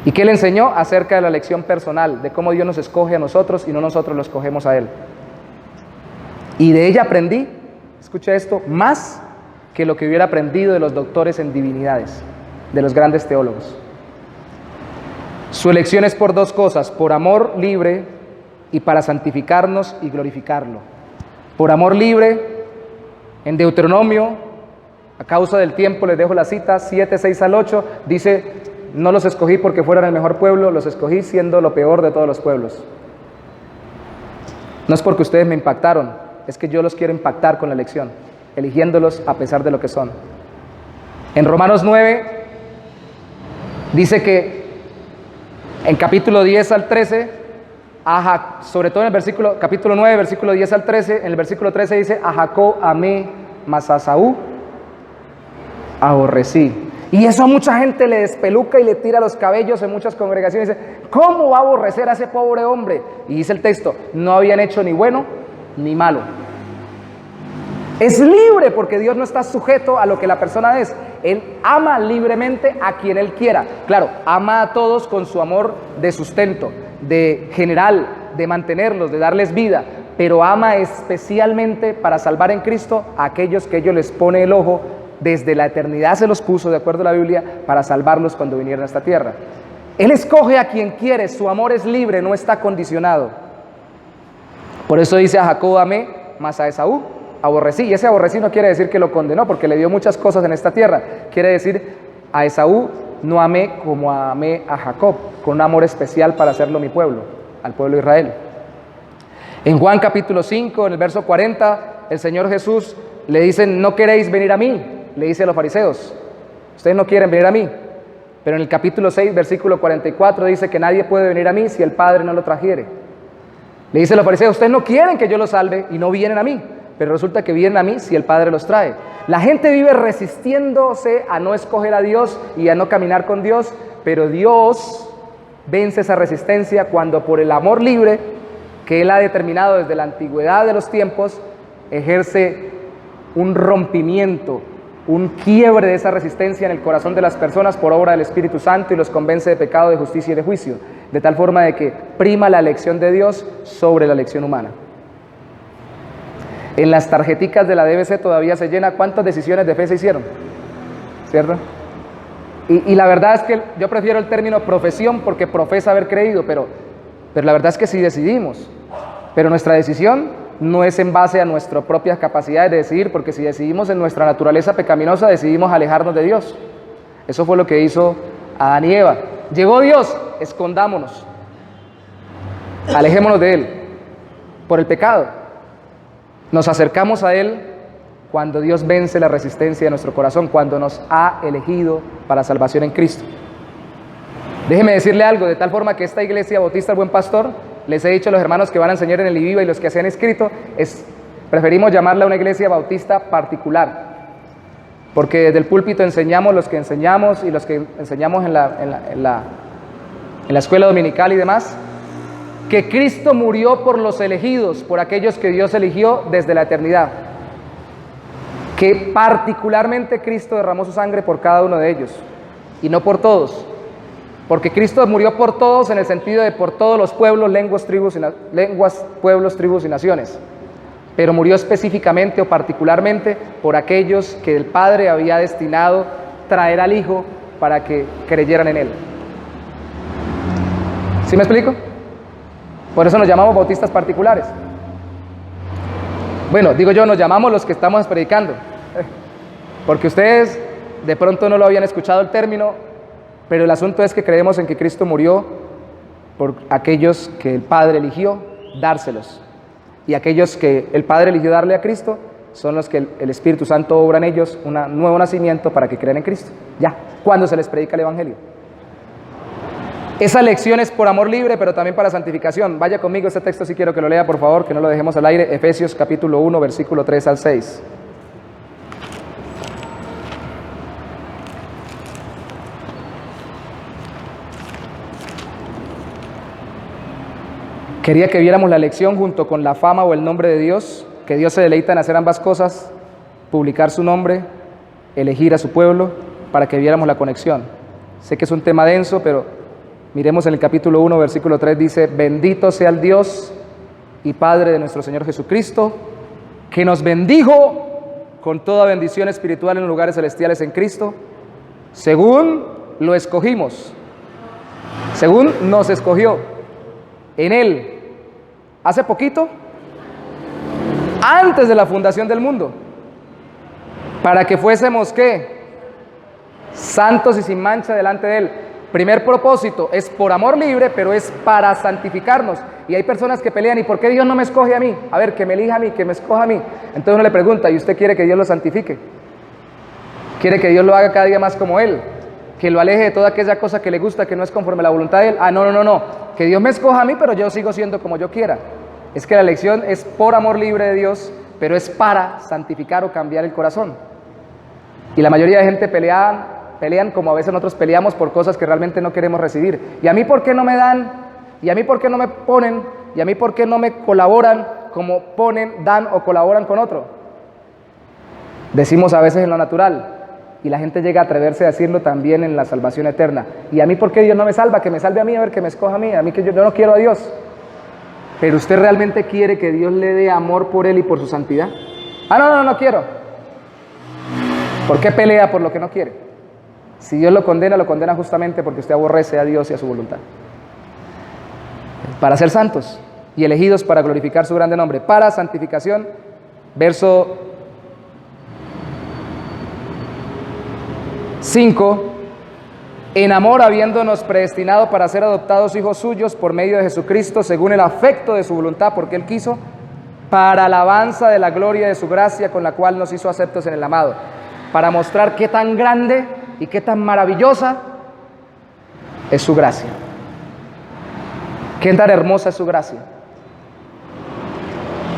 ¿Y qué le enseñó? Acerca de la lección personal, de cómo Dios nos escoge a nosotros y no nosotros lo escogemos a Él. Y de ella aprendí, escucha esto, más que lo que hubiera aprendido de los doctores en divinidades, de los grandes teólogos. Su elección es por dos cosas: por amor libre y para santificarnos y glorificarlo. Por amor libre, en Deuteronomio, a causa del tiempo les dejo la cita, 7, 6 al 8, dice: no los escogí porque fueran el mejor pueblo, los escogí siendo lo peor de todos los pueblos. No es porque ustedes me impactaron, es que yo los quiero impactar con la elección, eligiéndolos a pesar de lo que son. En Romanos 9 dice que en capítulo 10 al 13, sobre todo en el capítulo 9, versículo 10 al 13, en el versículo 13 dice: a Jacob amé, mas a Esaú aborrecí. Y eso a mucha gente le despeluca y le tira los cabellos en muchas congregaciones. Dice: ¿cómo va a aborrecer a ese pobre hombre? Y dice el texto: no habían hecho ni bueno ni malo. Es libre porque Dios no está sujeto a lo que la persona es. Él ama libremente a quien Él quiera. Claro, ama a todos con su amor de sustento, de general, de mantenerlos, de darles vida, pero ama especialmente para salvar en Cristo a aquellos que ellos les pone el ojo. Desde la eternidad se los puso, de acuerdo a la Biblia, para salvarlos cuando vinieron a esta tierra. Él escoge a quien quiere, su amor es libre, no está condicionado. Por eso dice: a Jacob amé, mas a Esaú aborrecí. Y ese aborrecí no quiere decir que lo condenó, porque le dio muchas cosas en esta tierra. Quiere decir: a Esaú no amé como amé a Jacob, con un amor especial para hacerlo mi pueblo, al pueblo de Israel. En Juan capítulo 5, en el verso 40, el Señor Jesús le dice: no queréis venir a mí, le dice a los fariseos, ustedes no quieren venir a mí. Pero en el capítulo 6, versículo 44 dice que nadie puede venir a mí si el Padre no lo trajere. Le dice a los fariseos: ustedes no quieren que yo los salve y no vienen a mí, pero resulta que vienen a mí si el Padre los trae. La gente vive resistiéndose a no escoger a Dios y a no caminar con Dios, pero Dios vence esa resistencia cuando, por el amor libre que Él ha determinado desde la antigüedad de los tiempos, ejerce un rompimiento, un quiebre de esa resistencia en el corazón de las personas por obra del Espíritu Santo, y los convence de pecado, de justicia y de juicio, de tal forma de que prima la elección de Dios sobre la elección humana. En las tarjeticas de la DBC todavía se llena cuántas decisiones de fe se hicieron, ¿cierto? Y la verdad es que yo prefiero el término profesión, porque profesa haber creído, pero la verdad es que sí decidimos, pero nuestra decisión no es en base a nuestras propias capacidades de decidir, porque si decidimos en nuestra naturaleza pecaminosa, decidimos alejarnos de Dios. Eso fue lo que hizo Adán y Eva. Llegó Dios, escondámonos, alejémonos de Él por el pecado. Nos acercamos a Él cuando Dios vence la resistencia de nuestro corazón, cuando nos ha elegido para salvación en Cristo. Déjeme decirle algo, de tal forma que esta iglesia Bautista el Buen Pastor, les he dicho a los hermanos que van a enseñar en el IVIVA y los que se han inscrito, preferimos llamarla una iglesia bautista particular. porque desde el púlpito enseñamos los que enseñamos y los que enseñamos en la escuela dominical y demás, que Cristo murió por los elegidos, por aquellos que Dios eligió desde la eternidad, que particularmente Cristo derramó su sangre por cada uno de ellos y no por todos, porque Cristo murió por todos en el sentido de por todos los pueblos, pueblos, tribus y naciones, pero murió específicamente o particularmente por aquellos que el Padre había destinado traer al Hijo para que creyeran en Él. ¿Sí me explico? Por eso nos llamamos bautistas particulares. Bueno, digo yo, nos llamamos los que estamos predicando, porque ustedes de pronto no lo habían escuchado el término, pero el asunto es que creemos en que Cristo murió por aquellos que el Padre eligió dárselos, y aquellos que el Padre eligió darle a Cristo son los que el Espíritu Santo obra en ellos un nuevo nacimiento para que crean en Cristo, ya, cuando se les predica el Evangelio. Esa lección es por amor libre, pero también para santificación. Vaya conmigo, este texto sí quiero que lo lea, por favor, que no lo dejemos al aire. Efesios capítulo 1, versículo 3 al 6. Quería que viéramos la lección junto con la fama o el nombre de Dios, que Dios se deleita en hacer ambas cosas, publicar su nombre, elegir a su pueblo, para que viéramos la conexión. Sé que es un tema denso, pero miremos en el capítulo 1, versículo 3, dice: bendito sea el Dios y Padre de nuestro Señor Jesucristo, que nos bendijo con toda bendición espiritual en los lugares celestiales en Cristo, según lo escogimos, según nos escogió en Él, hace poquito, antes de la fundación del mundo, para que fuésemos, ¿qué? Santos y sin mancha delante de Él. Primer propósito, es por amor libre, pero es para santificarnos. Y hay personas que pelean: ¿y por qué Dios no me escoge a mí? A ver, que me elija a mí, que me escoja a mí. Entonces uno le pregunta: ¿y usted quiere que Dios lo santifique? ¿Quiere que Dios lo haga cada día más como Él? ¿Que lo aleje de toda aquella cosa que le gusta, que no es conforme a la voluntad de Él? Ah, no. Que Dios me escoja a mí, pero yo sigo siendo como yo quiera. Es que la elección es por amor libre de Dios, pero es para santificar o cambiar el corazón. Y la mayoría de gente pelean como a veces nosotros peleamos por cosas que realmente no queremos recibir. ¿Y a mí por qué no me dan? ¿Y a mí por qué no me ponen? ¿Y a mí por qué no me colaboran como ponen, dan o colaboran con otro? Decimos a veces en lo natural, y la gente llega a atreverse a decirlo también en la salvación eterna. ¿Y a mí por qué Dios no me salva? Que me salve a mí, a ver, que me escoja a mí que yo no quiero a Dios. Pero usted realmente quiere que Dios le dé amor por Él y por su santidad. Ah, no quiero. ¿Por qué pelea por lo que no quiere? Si Dios lo condena justamente porque usted aborrece a Dios y a su voluntad. Para ser santos y elegidos para glorificar su grande nombre, para santificación. Verso 5: en amor, habiéndonos predestinado para ser adoptados hijos suyos por medio de Jesucristo, según el afecto de su voluntad, porque Él quiso, para alabanza de la gloria de su gracia, con la cual nos hizo aceptos en el amado, para mostrar qué tan grande y qué tan maravillosa es su gracia, qué tan hermosa es su gracia.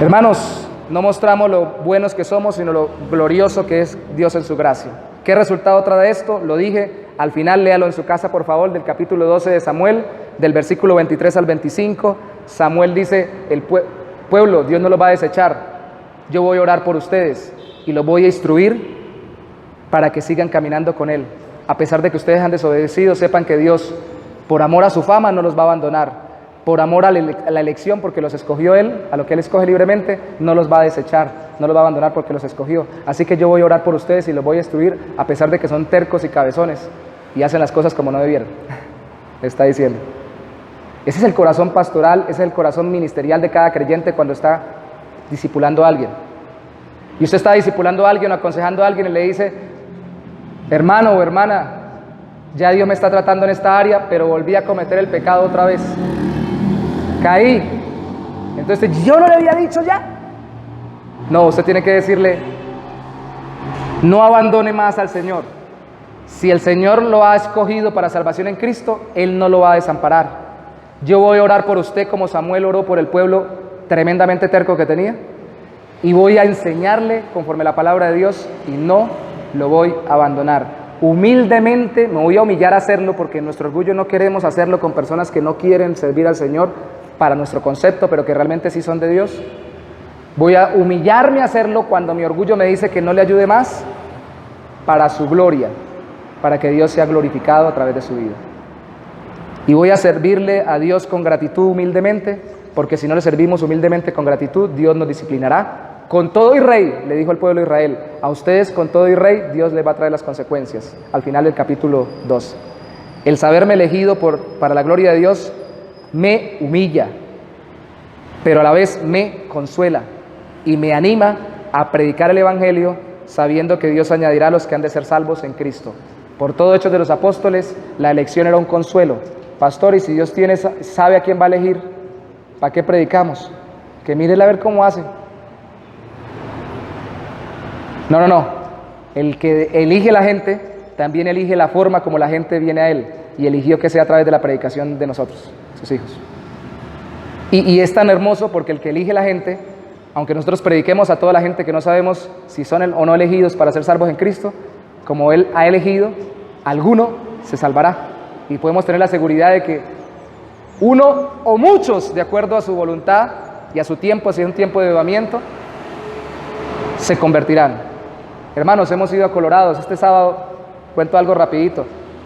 Hermanos, no mostramos lo buenos que somos, sino lo glorioso que es Dios en su gracia. ¿Qué resultado trae esto? Lo dije al final, léalo en su casa por favor, del capítulo 12 de Samuel, del versículo 23 al 25. Samuel dice: el pueblo, Dios no los va a desechar, yo voy a orar por ustedes y los voy a instruir para que sigan caminando con Él. A pesar de que ustedes han desobedecido, sepan que Dios, por amor a su fama, no los va a abandonar. Por amor a la elección, porque los escogió Él, a lo que Él escoge libremente, no los va a desechar, no los va a abandonar porque los escogió. Así que yo voy a orar por ustedes y los voy a instruir, a pesar de que son tercos y cabezones y hacen las cosas como no debieron. Le está diciendo. Ese es el corazón pastoral, ese es el corazón ministerial de cada creyente cuando está discipulando a alguien. Y usted está discipulando a alguien o aconsejando a alguien y le dice: hermano o hermana, ya Dios me está tratando en esta área, pero volví a cometer el pecado otra vez. Caí. Entonces, ¿yo no le había dicho ya? No, usted tiene que decirle: no abandone más al Señor. Si el Señor lo ha escogido para salvación en Cristo, Él no lo va a desamparar. Yo voy a orar por usted como Samuel oró por el pueblo tremendamente terco que tenía, y voy a enseñarle conforme la palabra de Dios y no lo voy a abandonar. Humildemente me voy a humillar a hacerlo, porque en nuestro orgullo no queremos hacerlo con personas que no quieren servir al Señor para nuestro concepto, pero que realmente sí son de Dios. Voy a humillarme a hacerlo cuando mi orgullo me dice que no le ayude más, para su gloria, para que Dios sea glorificado a través de su vida. Y voy a servirle a Dios con gratitud humildemente, porque si no le servimos humildemente con gratitud, Dios nos disciplinará. Con todo y rey, le dijo el pueblo de Israel, a ustedes con todo y rey, Dios les va a traer las consecuencias. Al final del capítulo 2. El saberme elegido para la gloria de Dios me humilla, pero a la vez me consuela y me anima a predicar el Evangelio, sabiendo que Dios añadirá a los que han de ser salvos en Cristo. Por todo Hechos de los Apóstoles, la elección era un consuelo. Pastor, y si Dios sabe a quién va a elegir, ¿para qué predicamos? Que mírele a ver cómo hace. No. El que elige la gente, también elige la forma como la gente viene a Él. Y eligió que sea a través de la predicación de nosotros, sus hijos. Y es tan hermoso porque el que elige la gente, aunque nosotros prediquemos a toda la gente que no sabemos si son o no elegidos para ser salvos en Cristo, como Él ha elegido, alguno se salvará. Y podemos tener la seguridad de que uno o muchos, de acuerdo a su voluntad y a su tiempo, si es un tiempo de avivamiento, se convertirán. Hermanos, hemos ido a Colorados. Este sábado, cuento algo rapidito.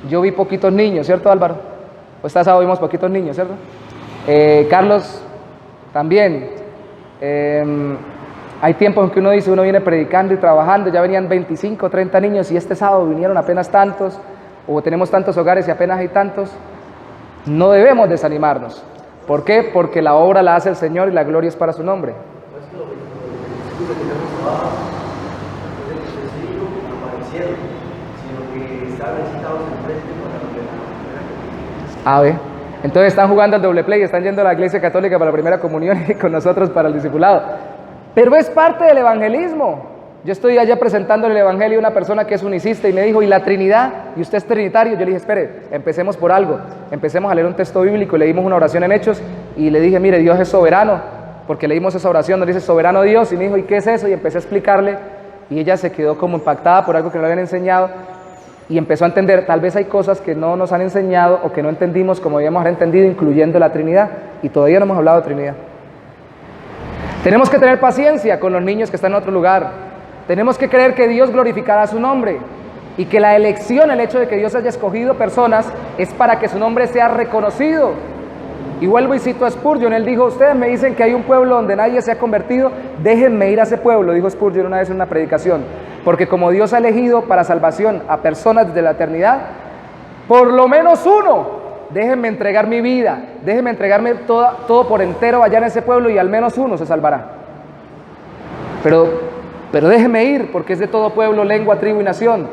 Yo vi poquitos niños, ¿cierto, Álvaro? Este sábado vimos poquitos niños, ¿cierto? Carlos, también. Hay tiempos en que uno dice, uno viene predicando y trabajando, ya venían 25, 30 niños y este sábado vinieron apenas tantos, o tenemos tantos hogares y apenas hay tantos. No debemos desanimarnos. ¿Por qué? Porque la obra la hace el Señor y la gloria es para su nombre. A ver, entonces están jugando al doble play, están yendo a la iglesia católica para la primera comunión y con nosotros para el discipulado. Pero es parte del evangelismo. Yo estoy allá presentándole el evangelio a una persona que es unicista y me dijo, ¿y la Trinidad? ¿Y usted es trinitario? Yo le dije, espere, empecemos por algo. Empecemos a leer un texto bíblico y leímos una oración en Hechos y le dije, mire, Dios es soberano, porque leímos esa oración, nos dice soberano Dios, y me dijo, ¿y qué es eso? Y empecé a explicarle y ella se quedó como impactada por algo que no le habían enseñado y empezó a entender, tal vez hay cosas que no nos han enseñado o que no entendimos como debíamos haber entendido, incluyendo la Trinidad, y todavía no hemos hablado de Trinidad. Tenemos que tener paciencia con los niños que están en otro lugar. Tenemos que creer que Dios glorificará su nombre y que la elección, el hecho de que Dios haya escogido personas, es para que su nombre sea reconocido. Y vuelvo y cito a Spurgeon, él dijo, ustedes me dicen que hay un pueblo donde nadie se ha convertido, déjenme ir a ese pueblo, dijo Spurgeon una vez en una predicación, porque como Dios ha elegido para salvación a personas desde la eternidad, por lo menos uno, déjenme entregar mi vida, déjenme entregarme todo por entero allá en ese pueblo y al menos uno se salvará. Pero déjeme ir, porque es de todo pueblo, lengua, tribu y nación.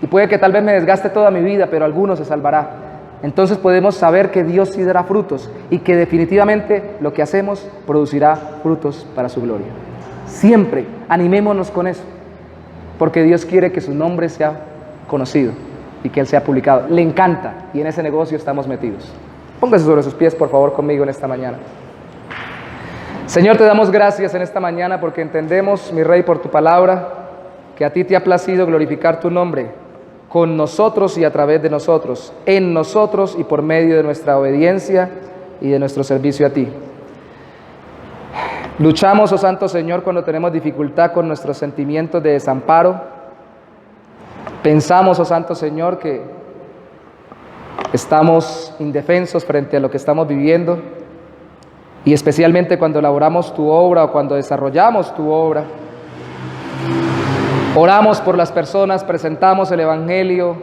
Y puede que tal vez me desgaste toda mi vida, pero alguno se salvará. Entonces podemos saber que Dios sí dará frutos y que definitivamente lo que hacemos producirá frutos para su gloria. Siempre animémonos con eso, porque Dios quiere que su nombre sea conocido y que Él sea publicado. Le encanta y en ese negocio estamos metidos. Póngase sobre sus pies, por favor, conmigo en esta mañana. Señor, te damos gracias en esta mañana porque entendemos, mi Rey, por tu palabra, que a ti te ha placido glorificar tu nombre con nosotros y a través de nosotros, en nosotros y por medio de nuestra obediencia y de nuestro servicio a ti. Luchamos, oh Santo Señor, cuando tenemos dificultad con nuestros sentimientos de desamparo. Pensamos, oh Santo Señor, que estamos indefensos frente a lo que estamos viviendo. Y especialmente cuando elaboramos tu obra o cuando desarrollamos tu obra, oramos por las personas, presentamos el Evangelio,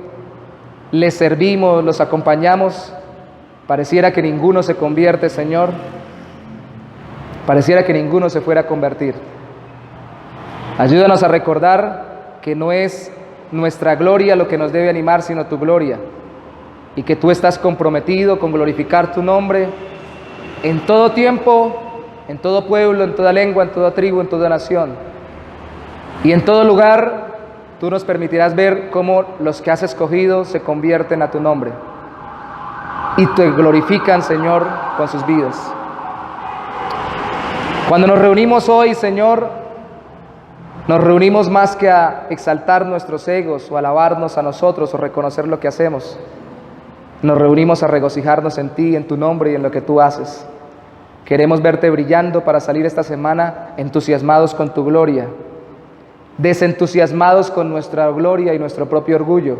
les servimos, los acompañamos, pareciera que ninguno se convierte, Señor, pareciera que ninguno se fuera a convertir. Ayúdanos a recordar que no es nuestra gloria lo que nos debe animar, sino tu gloria, y que tú estás comprometido con glorificar tu nombre, en todo tiempo, en todo pueblo, en toda lengua, en toda tribu, en toda nación. Y en todo lugar, tú nos permitirás ver cómo los que has escogido se convierten a tu nombre. Y te glorifican, Señor, con sus vidas. Cuando nos reunimos hoy, Señor, Nos reunimos más que a exaltar nuestros egos o alabarnos a nosotros o reconocer lo que hacemos. Nos reunimos a regocijarnos en ti, en tu nombre y en lo que tú haces. Queremos verte brillando para salir esta semana entusiasmados con tu gloria, desentusiasmados con nuestra gloria y nuestro propio orgullo,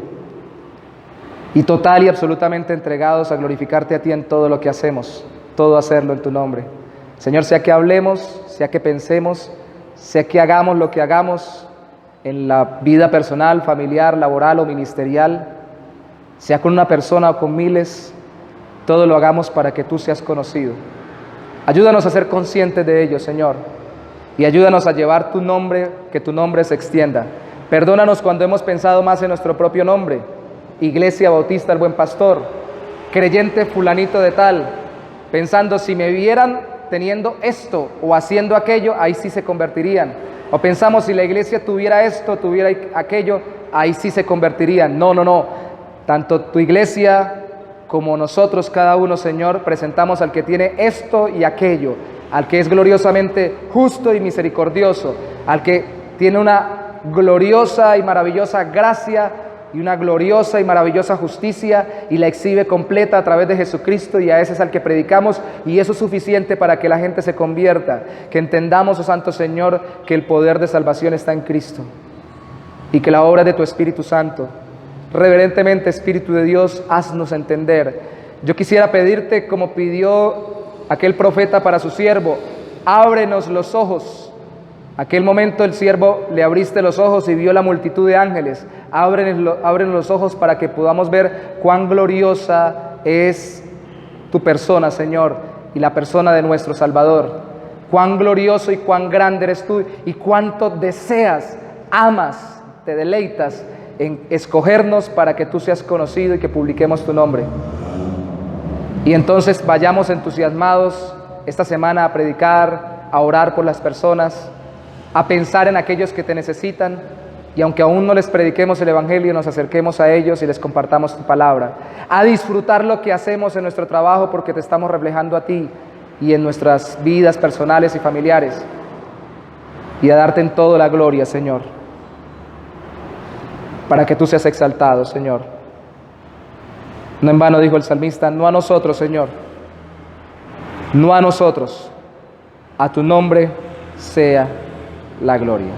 y total y absolutamente entregados a glorificarte a ti en todo lo que hacemos, todo hacerlo en tu nombre. Señor, sea que hablemos, sea que pensemos, sea que hagamos lo que hagamos en la vida personal, familiar, laboral o ministerial, sea con una persona o con miles, todo lo hagamos para que tú seas conocido. Ayúdanos a ser conscientes de ello, Señor, y ayúdanos a llevar tu nombre, que tu nombre se extienda. Perdónanos cuando hemos pensado más en nuestro propio nombre, Iglesia Bautista el Buen Pastor, creyente fulanito de tal, pensando si me vieran teniendo esto o haciendo aquello, ahí sí se convertirían. O pensamos si la iglesia tuviera esto, tuviera aquello, ahí sí se convertirían. No, no, no. Tanto tu iglesia como nosotros, cada uno, Señor, presentamos al que tiene esto y aquello, al que es gloriosamente justo y misericordioso, al que tiene una gloriosa y maravillosa gracia y una gloriosa y maravillosa justicia y la exhibe completa a través de Jesucristo, y a ese es al que predicamos, y eso es suficiente para que la gente se convierta, que entendamos, oh Santo Señor, que el poder de salvación está en Cristo y que la obra de tu Espíritu Santo, reverentemente Espíritu de Dios, haznos entender. Yo quisiera pedirte, como pidió aquel profeta para su siervo, ábrenos los ojos. Aquel momento el siervo le abriste los ojos y vio la multitud de ángeles. Ábrenos los ojos para que podamos ver cuán gloriosa es tu persona, Señor, y la persona de nuestro Salvador. Cuán glorioso y cuán grande eres tú, y cuánto deseas, amas, te deleitas en escogernos para que tú seas conocido y que publiquemos tu nombre. Y entonces vayamos entusiasmados esta semana a predicar, a orar por las personas, a pensar en aquellos que te necesitan, y aunque aún no les prediquemos el Evangelio, nos acerquemos a ellos y les compartamos tu palabra, a disfrutar lo que hacemos en nuestro trabajo porque te estamos reflejando a ti, y en nuestras vidas personales y familiares, y a darte en todo la gloria, Señor, para que tú seas exaltado, Señor. No en vano dijo el salmista: no a nosotros, Señor, no a nosotros, a tu nombre sea la gloria.